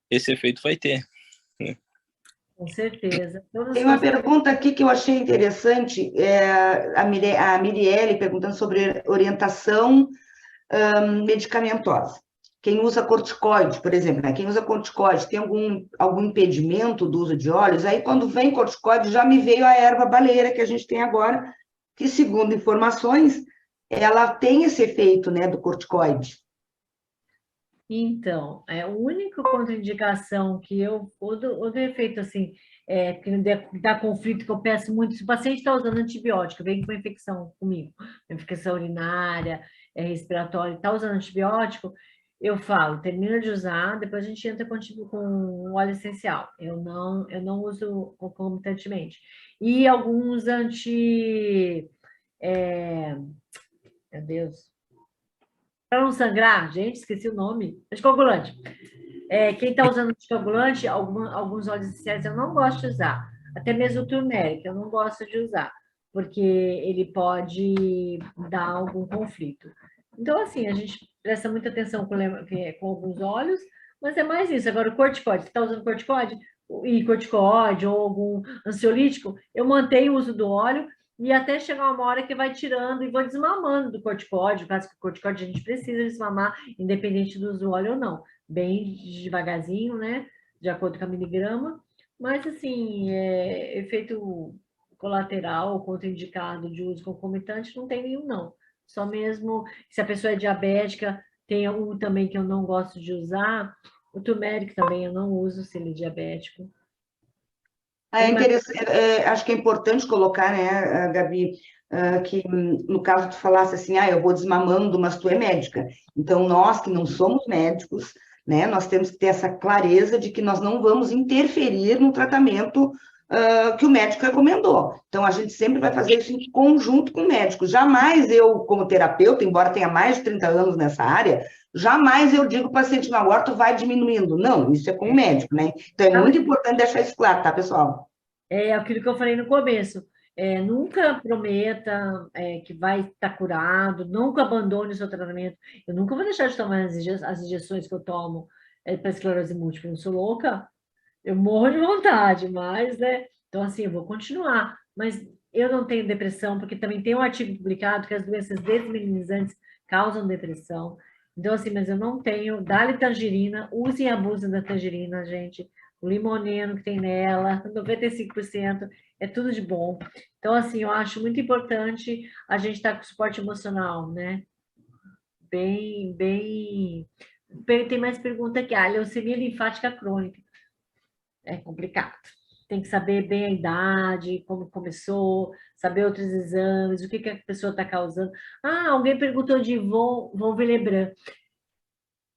esse efeito vai ter, né? Com certeza. Tem uma pergunta aqui que eu achei interessante, a Mirielle perguntando sobre orientação medicamentosa. Quem usa corticoide, por exemplo, né? Quem usa corticoide tem algum impedimento do uso de óleos? Aí, quando vem corticoide, já me veio a erva baleeira que a gente tem agora, que, segundo informações, ela tem esse efeito, né, do corticoide. Então, a única contraindicação que o do efeito, assim, que dá conflito, que eu peço muito, se o paciente está usando antibiótico, vem com uma infecção comigo, uma infecção urinária, respiratória, está usando antibiótico, eu falo, termina de usar, depois a gente entra com óleo essencial. Eu não uso concomitantemente. E alguns meu Deus, para não sangrar, gente, esqueci o nome, anticoagulante. Quem está usando anticoagulante, alguns óleos essenciais eu não gosto de usar. Até mesmo o turmeric, eu não gosto de usar, porque ele pode dar algum conflito. Então, assim, a gente presta muita atenção com alguns óleos, mas é mais isso. Agora, o corticoide, você está usando corticoide ou algum ansiolítico, eu mantenho o uso do óleo e até chegar uma hora que vai tirando e vou desmamando do corticoide, caso que o corticoide a gente precisa desmamar, independente do uso do óleo ou não. Bem devagarzinho, né? De acordo com a miligrama. Mas, assim, efeito colateral, contraindicado de uso concomitante, não tem nenhum, não. Só mesmo se a pessoa é diabética, tem um também que eu não gosto de usar, o turmeric também eu não uso se ele é diabético. Acho que é importante colocar, né, Gabi, que no caso tu falasse assim, eu vou desmamando, mas tu é médica. Então, nós que não somos médicos, né, nós temos que ter essa clareza de que nós não vamos interferir no tratamento que o médico recomendou. Então, a gente sempre vai fazer isso em conjunto com o médico. Jamais eu, como terapeuta, embora tenha mais de 30 anos nessa área, jamais eu digo para o paciente, não, agora tu vai diminuindo. Não, isso é com o médico, né? Então, é muito importante deixar isso claro, tá, pessoal? É aquilo que eu falei no começo. Nunca prometa que vai estar curado, nunca abandone o seu tratamento. Eu nunca vou deixar de tomar as injeções que eu tomo para esclerose múltipla. Eu não sou louca, eu morro de vontade, mas, né? Então, assim, eu vou continuar. Mas eu não tenho depressão, porque também tem um artigo publicado que as doenças desmeninizantes causam depressão. Então, assim, mas eu não tenho. Dá-lhe tangerina, usem e abusem da tangerina, gente. O limoneno que tem nela, 95%, é tudo de bom. Então, assim, eu acho muito importante a gente estar com suporte emocional, né? Bem. Tem mais pergunta aqui. Leucemia linfática crônica. É complicado. Tem que saber bem a idade, como começou, saber outros exames, o que a pessoa está causando. Alguém perguntou de von Willebrand.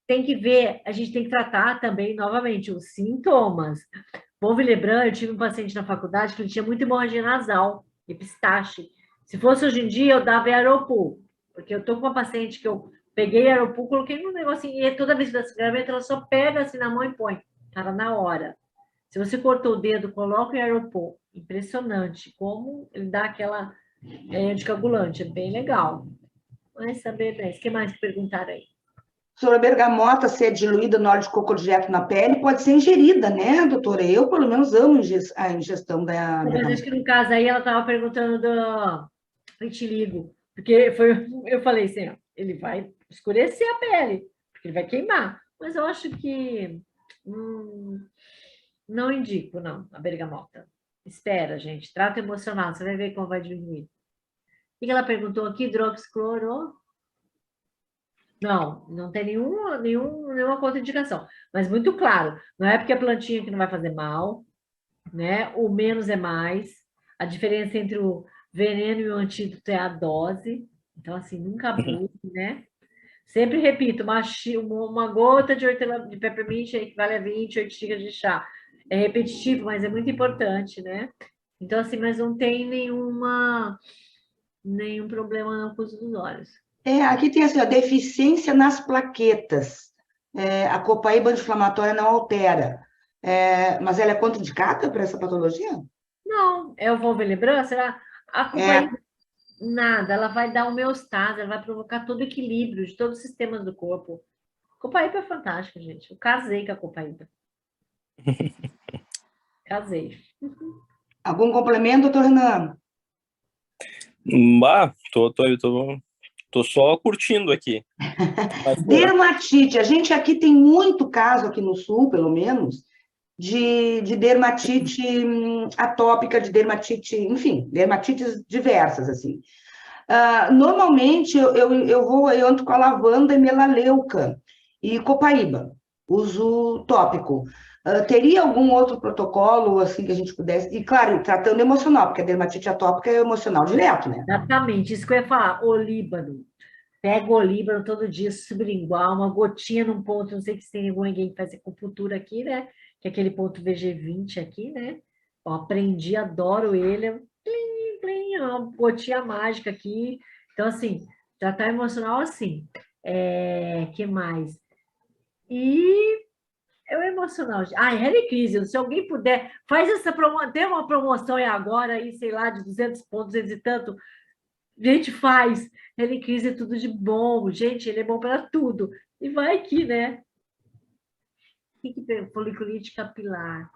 Tem que ver, a gente tem que tratar também, novamente, os sintomas. Von Willebrand, eu tive um paciente na faculdade que ele tinha muita hemorragia nasal, epistaxe. Se fosse hoje em dia, eu dava Aeropul, porque eu estou com uma paciente que eu peguei Aeropul, coloquei num negocinho, e toda vez que dá sangramento, ela só pega assim na mão e põe. Estava na hora. Se você cortou o dedo, coloca o Aeropul. Impressionante como ele dá aquela anticoagulante, é bem legal. Mas saber, o que mais que perguntaram aí? Sobre a bergamota ser diluída no óleo de coco direto na pele, pode ser ingerida, né, doutora? Eu, pelo menos, amo a ingestão da Mas bergamota. acho que no caso aí ela estava perguntando do vitiligo, porque eu falei assim, ó, ele vai escurecer a pele, porque ele vai queimar. Mas eu acho que não indico, não, a bergamota. Espera, gente, trato emocional, você vai ver como vai diminuir. O que ela perguntou aqui? Hidroxicloro? Não, não tem nenhuma contraindicação. Mas muito claro, não é porque a plantinha que não vai fazer mal, né? O menos é mais. A diferença entre o veneno e o antídoto é a dose. Então, assim, nunca abuse, né? Sempre repito, uma gota de hortelã de peppermint equivale a 28 xícaras de chá. É repetitivo, mas é muito importante, né? Então, assim, mas não tem nenhum problema no curso dos olhos. Aqui tem assim, ó, deficiência nas plaquetas. A copaíba anti-inflamatória não altera. Mas ela é contraindicada para essa patologia? Não, é o Volvelebran, será? A É, copaíba, nada, ela vai dar homeostase, ela vai provocar todo o equilíbrio de todos os sistemas do corpo. Copaíba é fantástico, gente. Eu casei com a copaíba. Casei. algum complemento, doutor Renan? Tô só curtindo aqui. Mas, Dermatite. A gente aqui tem muito caso, aqui no sul, pelo menos, de dermatite atópica, de dermatite, enfim, dermatites diversas, assim. Normalmente, eu ando com a lavanda e melaleuca e copaíba, uso tópico. Teria algum outro protocolo, assim, que a gente pudesse... E, claro, tratando emocional, porque a dermatite atópica é emocional direto, né? Exatamente, isso que eu ia falar. Olíbano. Pega o olíbano todo dia, sublingual, uma gotinha num ponto, não sei se tem ninguém que faz acupuntura aqui, né? Que é aquele ponto VG20 aqui, né? Eu aprendi, adoro ele. Plim, plim, uma gotinha mágica aqui. Então, assim, tratar emocional assim. Que mais? E é o emocional. Helichrysum, se alguém puder, faz essa promoção, tem uma promoção aí agora, aí, sei lá, de 200 pontos, 200 e tanto. Gente, faz. Helichrysum é tudo de bom. Gente, ele é bom para tudo. E vai aqui, né? O que tem? Foliculite capilar.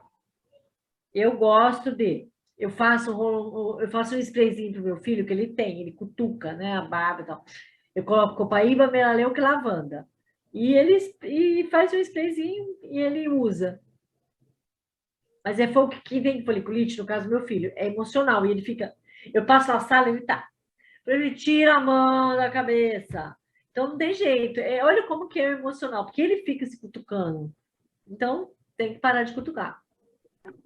Eu gosto de. Eu faço um sprayzinho pro meu filho, que ele tem, ele cutuca, né? A barba e tal. Eu coloco copaíba, melaleuca e lavanda. E faz um sprayzinho e ele usa. Mas é fogo que vem de foliculite, no caso do meu filho, é emocional. E ele fica. Eu passo na sala, ele tá. Ele tira a mão da cabeça. Então não tem jeito. Olha como que é emocional, porque ele fica se cutucando. Então tem que parar de cutucar.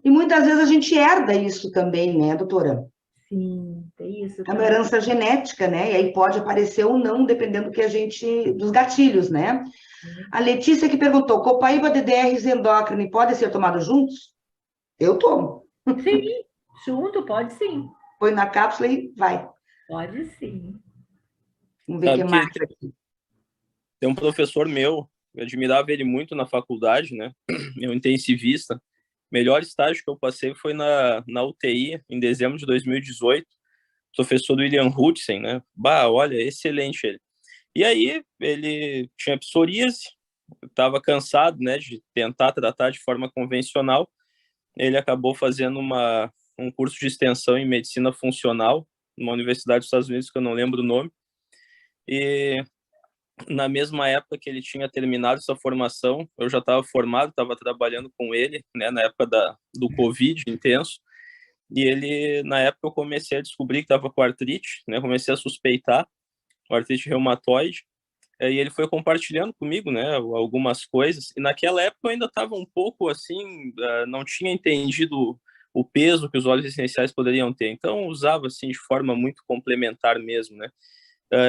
E muitas vezes a gente herda isso também, né, doutora? Sim, tem isso É uma também. herança genética, né? E aí pode aparecer ou não, dependendo do que a gente, dos gatilhos, né? A Letícia que perguntou: copaíba, DDRs endócrino podem ser tomados juntos? Eu tomo. Sim, junto, pode sim. Põe na cápsula e vai. Pode sim. Vamos ver o que sabe que mais aqui. tem um professor meu, eu admirava ele muito na faculdade, né? Meu intensivista. Melhor estágio que eu passei foi na UTI, em dezembro de 2018. Professor William Hudson, né? Bah, olha, excelente ele. E aí, ele tinha psoríase, estava cansado, né, de tentar tratar de forma convencional. Ele acabou fazendo um curso de extensão em medicina funcional, numa universidade dos Estados Unidos, que eu não lembro o nome. E na mesma época que ele tinha terminado essa formação, eu já estava formado, estava trabalhando com ele, né, na época do Covid intenso. E ele, na época, eu comecei a descobrir que estava com artrite, né, comecei a suspeitar artrite reumatoide. E ele foi compartilhando comigo, né, algumas coisas. E naquela época eu ainda estava um pouco assim, não tinha entendido o peso que os óleos essenciais poderiam ter. Então usava assim de forma muito complementar mesmo, né?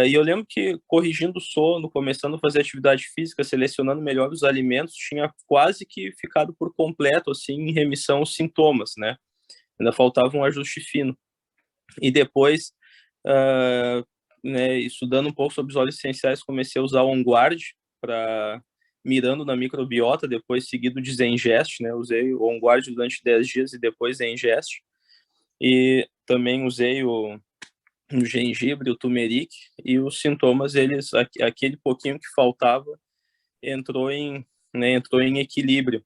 E eu lembro que corrigindo o sono, começando a fazer atividade física, selecionando melhor os alimentos, tinha quase que ficado por completo assim em remissão os sintomas, né? Ainda faltava um ajuste fino. E depois, uh, né, estudando um pouco sobre os óleos essenciais, comecei a usar o OnGuard para mirando na microbiota, depois seguido de Zengest, né? Usei o OnGuard durante 10 dias e depois Zengest. E também usei o gengibre, o turmeric, e os sintomas, aquele pouquinho que faltava, entrou em equilíbrio.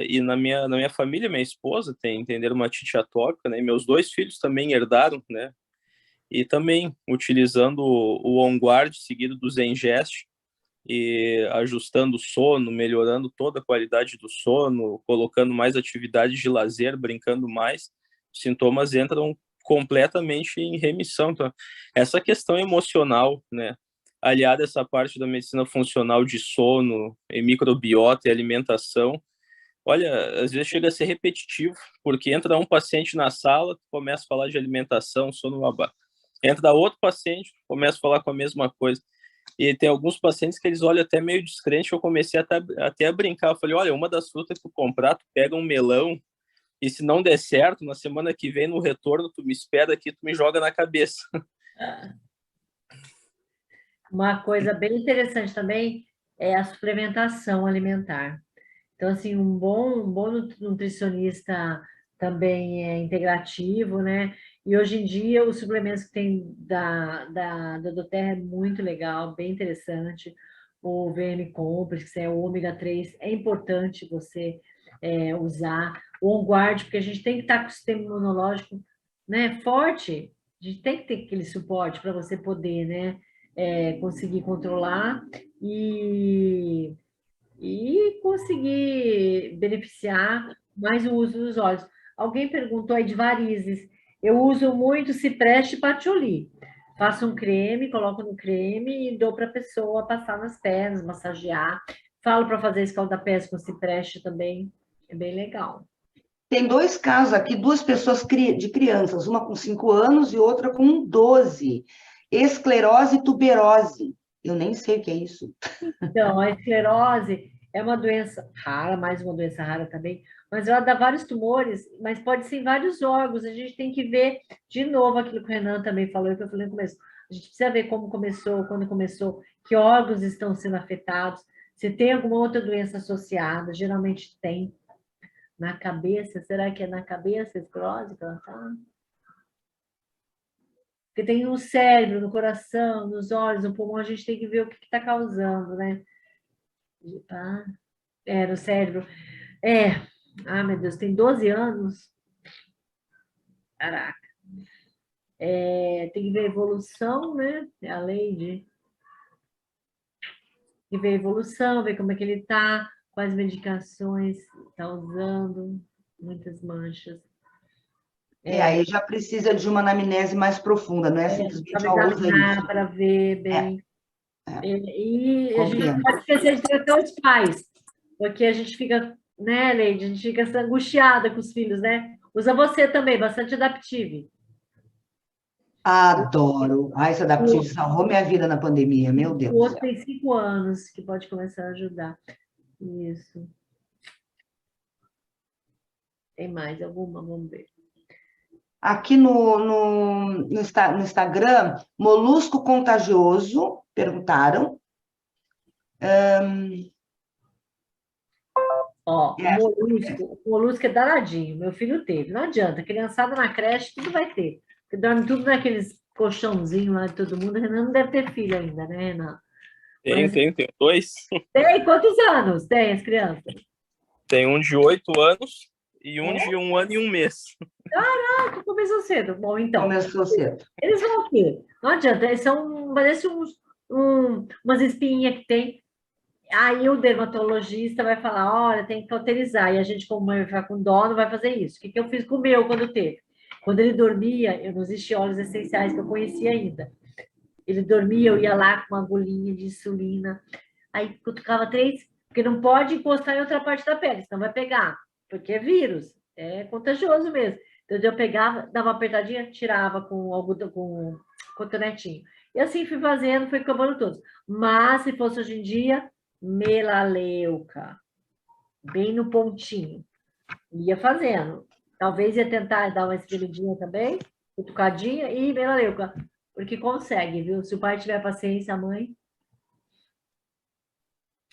E na minha família, minha esposa tem dermatite atópica, né? E meus dois filhos também herdaram, né? E também utilizando o OnGuard seguido do Zengest e ajustando o sono, melhorando toda a qualidade do sono, colocando mais atividades de lazer, brincando mais, os sintomas entram completamente em remissão. Então, essa questão emocional, né, aliada a essa parte da medicina funcional de sono, e microbiota e alimentação, olha, às vezes chega a ser repetitivo, porque entra um paciente na sala, começa a falar de alimentação, sono, babá. Entra outro paciente, começa a falar com a mesma coisa. E tem alguns pacientes que eles olham até meio descrente, eu comecei até a brincar. Eu falei, olha, uma das frutas que tu comprar, tu pega um melão, e se não der certo, na semana que vem, no retorno, tu me espera aqui, tu me joga na cabeça. Uma coisa bem interessante também é a suplementação alimentar. Então, assim, um bom nutricionista também é integrativo, né? E hoje em dia, os suplementos que tem da doTERRA é muito legal, bem interessante. O VM Complex, que é o ômega 3, é importante você usar. O OnGuard, porque a gente tem que estar com o sistema imunológico, né, forte. A gente tem que ter aquele suporte para você poder, né, conseguir controlar e conseguir beneficiar mais o uso dos olhos. Alguém perguntou aí de varizes. Eu uso muito cipreste e patchouli. Faço um creme, coloco no creme e dou para a pessoa passar nas pernas, massagear. Falo para fazer escaldapés com cipreste também. É bem legal. Tem 2 casos aqui, 2 pessoas de crianças, uma com 5 anos e outra com 12. Esclerose e tuberose. Eu nem sei o que é isso. Então, a esclerose é uma doença rara, mais uma doença rara também, mas ela dá vários tumores, mas pode ser em vários órgãos. A gente tem que ver de novo aquilo que o Renan também falou, que eu falei no começo. A gente precisa ver como começou, quando começou, que órgãos estão sendo afetados, se tem alguma outra doença associada, geralmente tem. Na cabeça, será que é na cabeça a esclerose que ela está? Porque tem no cérebro, no coração, nos olhos, no pulmão, a gente tem que ver o que está causando, né? Ah, no cérebro. Meu Deus, tem 12 anos. Caraca. Tem que ver a evolução, né? É a lei de ver a evolução, ver como é que ele está, quais medicações está usando, muitas manchas. Aí já precisa de uma anamnese mais profunda, não é simplesmente usa isso. Para ver bem. E a gente Compreendo. pode esquecer de tratar os pais, porque a gente fica, né, Leide? A gente fica angustiada com os filhos, né? Usa você também, bastante Adaptive. Adoro. Esse Adaptive salvou minha vida na pandemia, meu Deus O do outro céu. tem 5 anos, que pode começar a ajudar. Isso. Tem mais alguma? Vamos ver. Aqui no Instagram, molusco contagioso, perguntaram. O molusco é danadinho. Meu filho teve. Não adianta. Criançada na creche, tudo vai ter. Porque dorme tudo naqueles colchãozinhos lá de todo mundo. Renan não deve ter filho ainda, né, Renan? Tem 2. Tem quantos anos tem as crianças? Tem um de 8 anos e um de 1 ano e 1 mês. Caraca, começou cedo. Bom, então. Começou cedo. Eles vão ter. Não adianta, eles são, parece umas espinhas que tem. Aí o dermatologista vai falar, olha, tem que cauterizar. E a gente, como mãe, vai ficar com dó, não vai fazer isso. O que eu fiz com o meu quando teve? Quando ele dormia, eu não existia óleos essenciais que eu conhecia ainda. Ele dormia, eu ia lá com uma agulhinha de insulina. Aí cutucava 3, porque não pode encostar em outra parte da pele, senão vai pegar. Porque é vírus, é contagioso mesmo. Então eu pegava, dava uma apertadinha, tirava com algodão, com cotonetinho. E assim fui fazendo, fui acabando todos. Mas se fosse hoje em dia, melaleuca, bem no pontinho. Ia fazendo. Talvez ia tentar dar uma espremidinha também, cutucadinha e melaleuca. Porque consegue, viu? Se o pai tiver paciência, a mãe.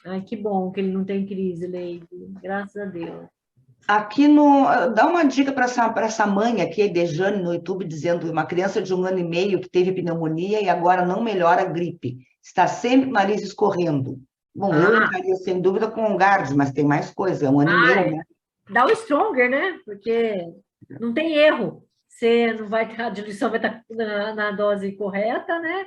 Ai, que bom que ele não tem crise, Leide. Graças a Deus. Aqui dá uma dica para essa mãe aqui, a Dejane, no YouTube, dizendo uma criança de 1 ano e meio que teve pneumonia e agora não melhora a gripe. Está sempre nariz escorrendo. Bom, eu entraria sem dúvida com o GARD, mas tem mais coisa, é 1 ano e meio, né? Dá o Stronger, né? Porque não tem erro. Você não vai ter, a diluição vai estar na dose correta, né?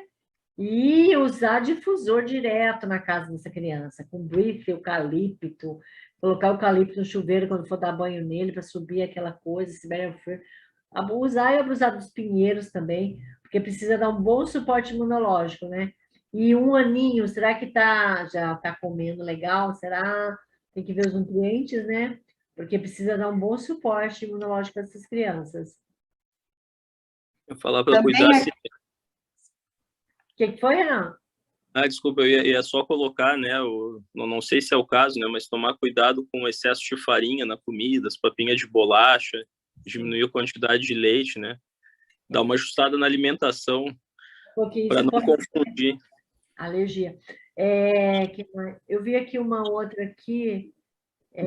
E usar difusor direto na casa dessa criança, com brief, eucalipto, colocar o eucalipto no chuveiro quando for dar banho nele, para subir aquela coisa, usar e abusar dos pinheiros também, porque precisa dar um bom suporte imunológico, né? E um aninho, será que já está comendo legal? Será? Tem que ver os nutrientes, né? Porque precisa dar um bom suporte imunológico para essas crianças. Eu falar para Também cuidar. é... O que foi, Renan? Desculpa, eu ia só colocar, né? Não sei se é o caso, né? Mas tomar cuidado com o excesso de farinha na comida, as papinhas de bolacha, diminuir a quantidade de leite, né? Dar uma ajustada na alimentação para não confundir. Alergia. Eu vi aqui uma outra aqui.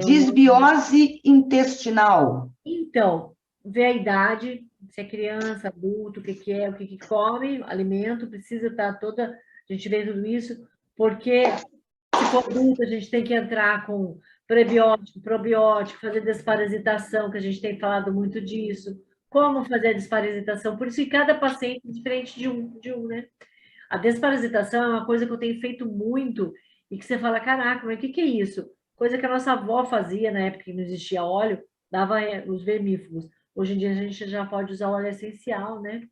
Desbiose intestinal. Então, ver a idade, se é criança, adulto, o que é, o que come, alimento, precisa estar toda... A gente vê tudo isso, porque se for adulto, a gente tem que entrar com prebiótico, probiótico, fazer desparasitação, que a gente tem falado muito disso. Como fazer a desparasitação? Por isso que cada paciente é diferente de um, né? A desparasitação é uma coisa que eu tenho feito muito e que você fala, caraca, mas o que é isso? Coisa que a nossa avó fazia na época que não existia óleo, dava os vermífugos. Hoje em dia a gente já pode usar óleo essencial, né?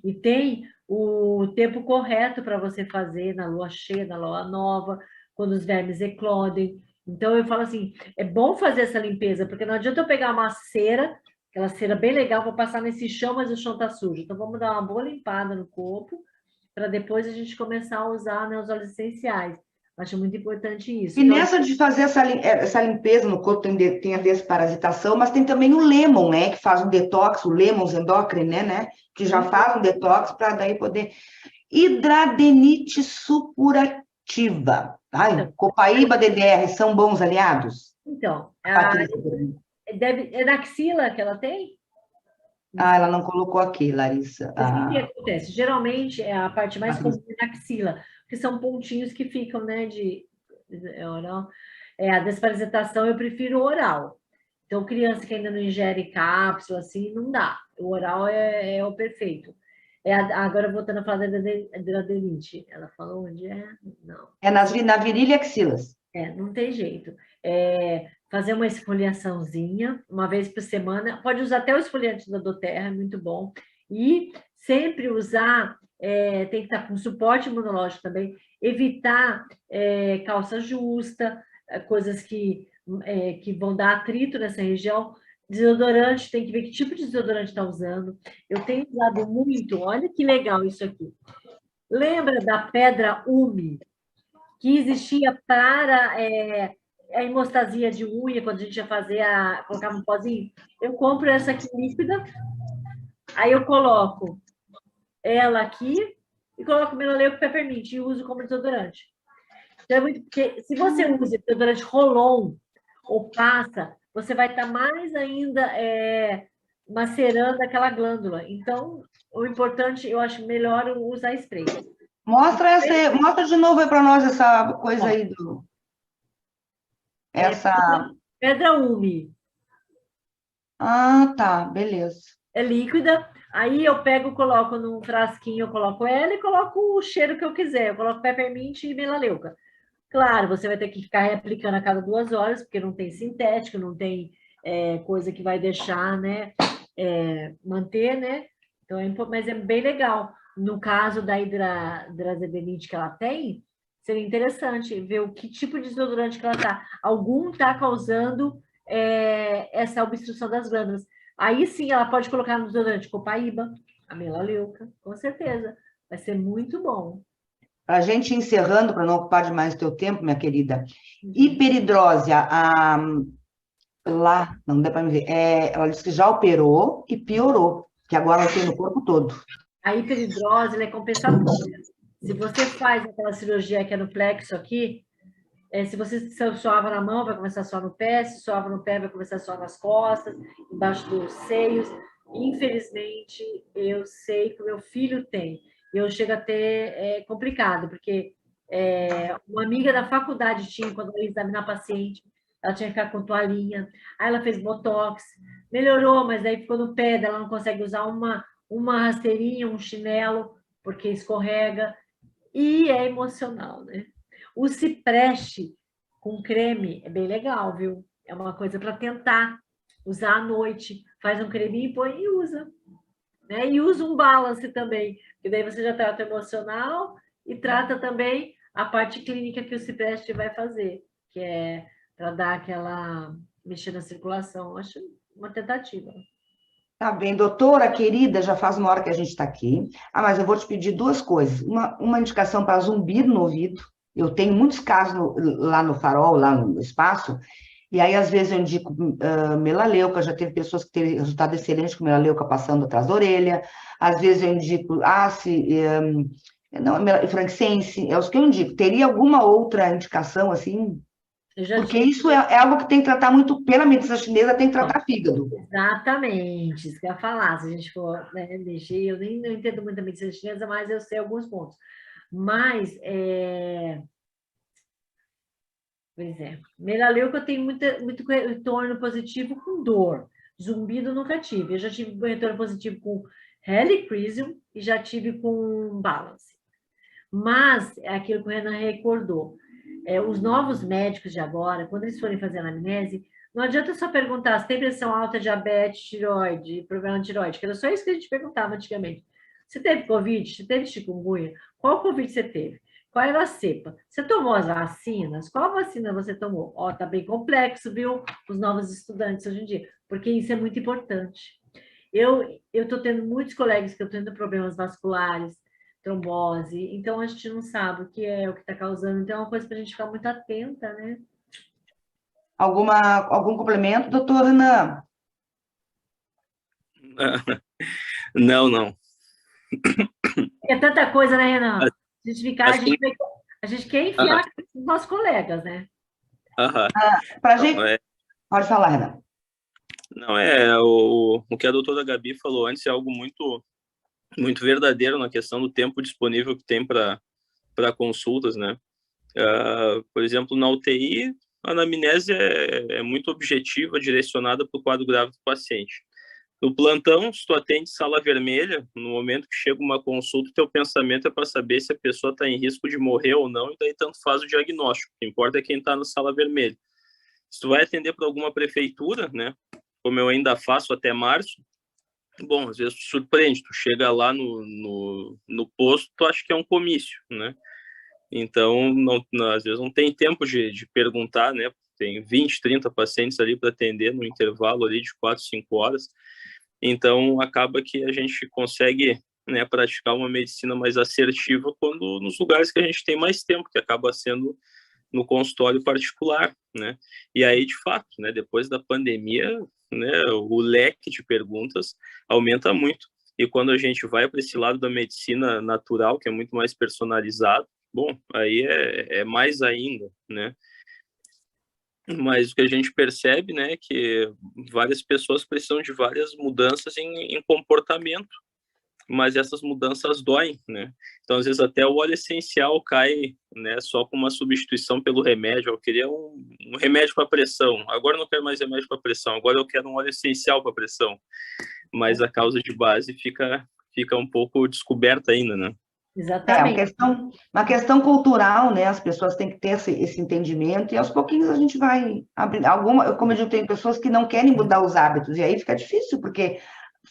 E tem o tempo correto para você fazer na lua cheia, na lua nova, quando os vermes eclodem. Então eu falo assim, é bom fazer essa limpeza, porque não adianta eu pegar uma cera, aquela cera bem legal, vou passar nesse chão, mas o chão está sujo. Então vamos dar uma boa limpada no corpo, para depois a gente começar a usar, né, os óleos essenciais. Acho muito importante isso. E nessa de fazer essa limpeza no corpo tem a desparasitação, mas tem também o lemon, né? Que faz um detox, o lemon endócrino, né? Que já faz um detox para daí poder... Hidradenite supurativa. Ai, Copaíba, DDR, são bons aliados? Então, é da axila que ela tem? Ela não colocou aqui, Larissa. O que acontece? Geralmente é a parte mais comum da axila, que são pontinhos que ficam, né, oral. A desparasitação eu prefiro oral. Então, criança que ainda não ingere cápsula, assim, não dá. O oral é o perfeito. Agora, voltando a falar da hidradenite, ela falou onde é? Não. É na virilha e axilas. Não tem jeito. Fazer uma esfoliaçãozinha, uma vez por semana. Pode usar até o esfoliante da doTERRA, é muito bom. E sempre usar, tem que estar com suporte imunológico também, evitar calça justa, coisas que vão dar atrito nessa região. Desodorante, tem que ver que tipo de desodorante está usando. Eu tenho usado muito, olha que legal isso aqui. Lembra da pedra Umi, que existia para a hemostasia de unha, quando a gente ia fazer, colocava um pozinho? Eu compro essa aqui líquida, aí eu coloco ela aqui e coloco melaleuca peppermint e uso como desodorante. Então, é muito, porque se você usa desodorante Rolon ou passa, você vai estar mais ainda macerando aquela glândula. Então, o importante, eu acho melhor usar spray. Mostra de novo aí para nós essa coisa aí do... Pedra Umi. Ah, tá, beleza. É líquida, aí eu pego, coloco num frasquinho, eu coloco ela e coloco o cheiro que eu quiser. Eu coloco peppermint e melaleuca. Claro, você vai ter que ficar reaplicando a cada 2 horas, porque não tem sintético, não tem coisa que vai deixar, né, manter, né? Então, mas é bem legal. No caso da hidradenite que ela tem, seria interessante ver o que tipo de desodorante que ela está. Algum está causando essa obstrução das glândulas. Aí sim, ela pode colocar no desodorante Copaíba, a melaleuca, com certeza. Vai ser muito bom. Para a gente encerrando, para não ocupar demais o teu tempo, minha querida, hiperidrose, lá, não dá para me ver, ela disse que já operou e piorou, que agora ela tem no corpo todo. A hiperidrose, ela é compensatória. Se você faz aquela cirurgia que é no plexo aqui, se você suava na mão, vai começar a suar no pé, se suava no pé, vai começar a suar nas costas, embaixo dos seios. Infelizmente, eu sei que o meu filho tem. Eu chego a ter complicado, porque uma amiga da faculdade tinha, quando ela ia examinar paciente, ela tinha que ficar com toalhinha, aí ela fez botox, melhorou, mas aí ficou no pé, ela não consegue usar uma rasteirinha, um chinelo, porque escorrega, e é emocional, né? O cipreste com creme é bem legal, viu? É uma coisa para tentar usar à noite, faz um creminho, põe e usa. Né? E usa um balance também, que daí você já trata emocional e trata também a parte clínica que o Cipreste vai fazer, que é para dar aquela mexer na circulação. Acho uma tentativa. Tá bem, doutora querida, já faz uma hora que a gente está aqui. Ah, mas eu vou te pedir duas coisas. Uma indicação para zumbido no ouvido. Eu tenho muitos casos lá no Farol, lá no espaço, e aí às vezes eu indico melaleuca, já teve pessoas que teve resultado excelente com melaleuca passando atrás da orelha. Às vezes eu indico frankincense, é os que eu indico. Teria alguma outra indicação assim? Porque isso é algo que tem que tratar muito, pela medicina chinesa, tem que tratar fígado. Exatamente, isso que eu ia falar. Se a gente for, né, mexer, eu nem não entendo muito a medicina chinesa, mas eu sei alguns pontos. Mas, pois é, melaleuca tem muito retorno positivo com dor. Zumbido nunca tive. Eu já tive retorno positivo com helichrysum e já tive com balance. Mas é aquilo que o Renan recordou. Os novos médicos de agora, quando eles forem fazer anamnese, não adianta só perguntar se tem pressão alta, diabetes, tireoide, problema de tireoide, que era só isso que a gente perguntava antigamente. Você teve Covid? Você teve chikungunya? Qual Covid você teve? Qual era a cepa? Você tomou as vacinas? Qual vacina você tomou? Ó, tá bem complexo, viu? Os novos estudantes hoje em dia, porque isso é muito importante. Eu estou tendo muitos colegas que estão tendo problemas vasculares, trombose, então a gente não sabe o que está causando, então é uma coisa para a gente ficar muito atenta, né? Algum complemento, doutor Renan? Não. É tanta coisa, né, Renan? Assim, a gente quer enfiar os nossos colegas, né? Para a gente... Pode falar, Renan. Não, o que a doutora Gabi falou antes é algo muito, muito verdadeiro na questão do tempo disponível que tem para consultas, né? Por exemplo, na UTI, a anamnese é muito objetiva, direcionada para o quadro grave do paciente. No plantão, se tu atende sala vermelha, no momento que chega uma consulta, teu pensamento é para saber se a pessoa está em risco de morrer ou não, e daí tanto faz o diagnóstico. O que importa é quem está na sala vermelha. Se tu vai atender para alguma prefeitura, né, como eu ainda faço até março, bom, às vezes tu surpreende, tu chega lá no posto, tu acha que é um comício, né? Então, às vezes não tem tempo de perguntar, né? Tem 20, 30 pacientes ali para atender no intervalo ali de 4, 5 horas. Então, acaba que a gente consegue, né, praticar uma medicina mais assertiva quando nos lugares que a gente tem mais tempo, que acaba sendo no consultório particular, né? E aí, de fato, né, depois da pandemia, né, o leque de perguntas aumenta muito. E quando a gente vai para esse lado da medicina natural, que é muito mais personalizado, bom, aí é mais ainda, né? Mas o que a gente percebe, né, é que várias pessoas precisam de várias mudanças em comportamento, mas essas mudanças doem, né? Então, às vezes, até o óleo essencial cai, né, só com uma substituição pelo remédio. Eu queria um remédio para pressão, agora eu não quero mais remédio para pressão, agora eu quero um óleo essencial para pressão. Mas a causa de base fica um pouco descoberta ainda, né? Exatamente. Uma questão cultural, né? As pessoas têm que ter esse entendimento, e aos pouquinhos a gente vai abrir. Como eu digo, tem pessoas que não querem mudar os hábitos, e aí fica difícil, porque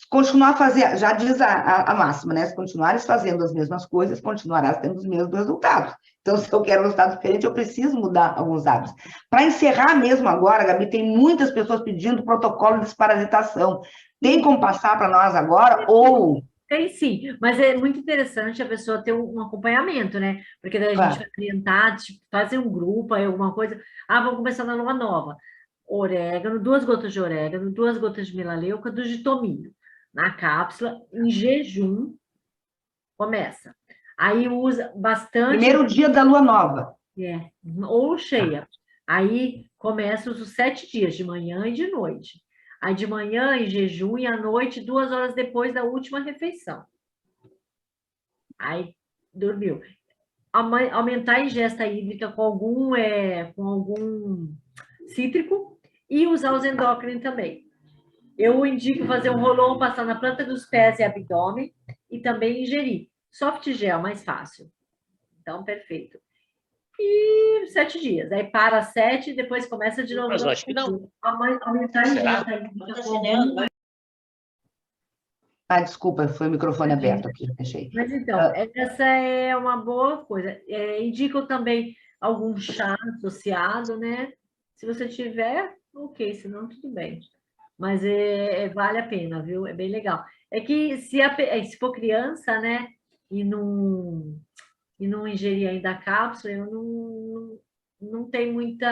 continuar a fazer, já diz a máxima, né? Se continuares fazendo as mesmas coisas, continuarás tendo os mesmos resultados. Então, se eu quero um resultado diferente, eu preciso mudar alguns hábitos. Para encerrar mesmo agora, Gabi, tem muitas pessoas pedindo protocolo de desparasitação. Tem como passar para nós agora? Ou... Tem sim, mas é muito interessante a pessoa ter um acompanhamento, né? Porque daí a gente vai orientar, tipo, fazer um grupo, aí alguma coisa. Vamos começar na lua nova. Orégano, 2 gotas de orégano, 2 gotas de melaleuca, do de tomilho. Na cápsula, em jejum, começa. Aí usa bastante... Primeiro dia da lua nova. Ou cheia. Aí começa os 7 dias, de manhã e de noite. Aí de manhã em jejum e à noite, 2 horas depois da última refeição. Aí dormiu. Aumentar a ingesta hídrica com algum cítrico e usar os endócrinos também. Eu indico fazer um rolão, passar na planta dos pés e abdômen e também ingerir. Soft gel, mais fácil. Então, perfeito. E 7 dias. Aí para 7 e depois começa de novo. Mas acho que não. Aumentar a ingesta hídrica com algum... Ah, desculpa, foi o microfone aberto aqui, fechei. Mas então, essa é uma boa coisa. Indico também algum chá associado, né? Se você tiver, ok, senão tudo bem. Mas vale a pena, viu? É bem legal. É que se for criança, né? E não ingerir ainda a cápsula, eu não tem muito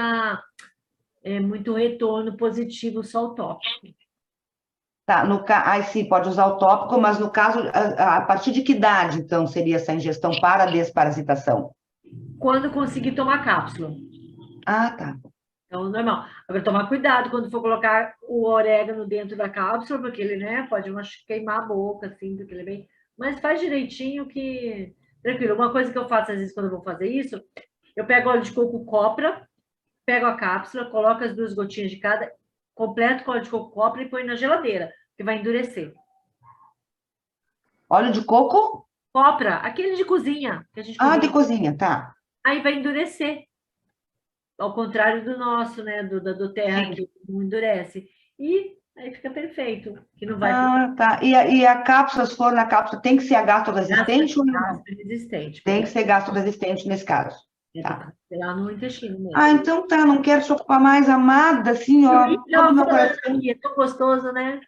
retorno positivo só o tópico. Tá, aí sim, pode usar o tópico, mas no caso, a partir de que idade, então, seria essa ingestão para a desparasitação? Quando conseguir tomar cápsula. Ah, tá. Então, normal. Agora, tomar cuidado quando for colocar o orégano dentro da cápsula, porque ele, né, pode queimar a boca, assim, porque ele é bem... Mas faz direitinho que... Tranquilo. Uma coisa que eu faço, às vezes, quando eu vou fazer isso, eu pego óleo de coco copra, pego a cápsula, coloco as 2 gotinhas de cada, completo com óleo de coco copra e põe na geladeira, que vai endurecer. Óleo de coco? Copra, aquele de cozinha que a gente Ah, de cozinha, tá. Aí vai endurecer. Ao contrário do nosso, né? Do terra, que não endurece. E aí fica perfeito. Que não vai. Ah, tá. E a cápsula, se for na cápsula, tem que ser a gastroresistente ou não? Resistente. Tem que ser gastroresistente nesse caso. Tá. Lá no intestino mesmo. Ah, então tá, não quero te ocupar mais, amada, assim, ó, todo o meu coração. É tão gostoso, né?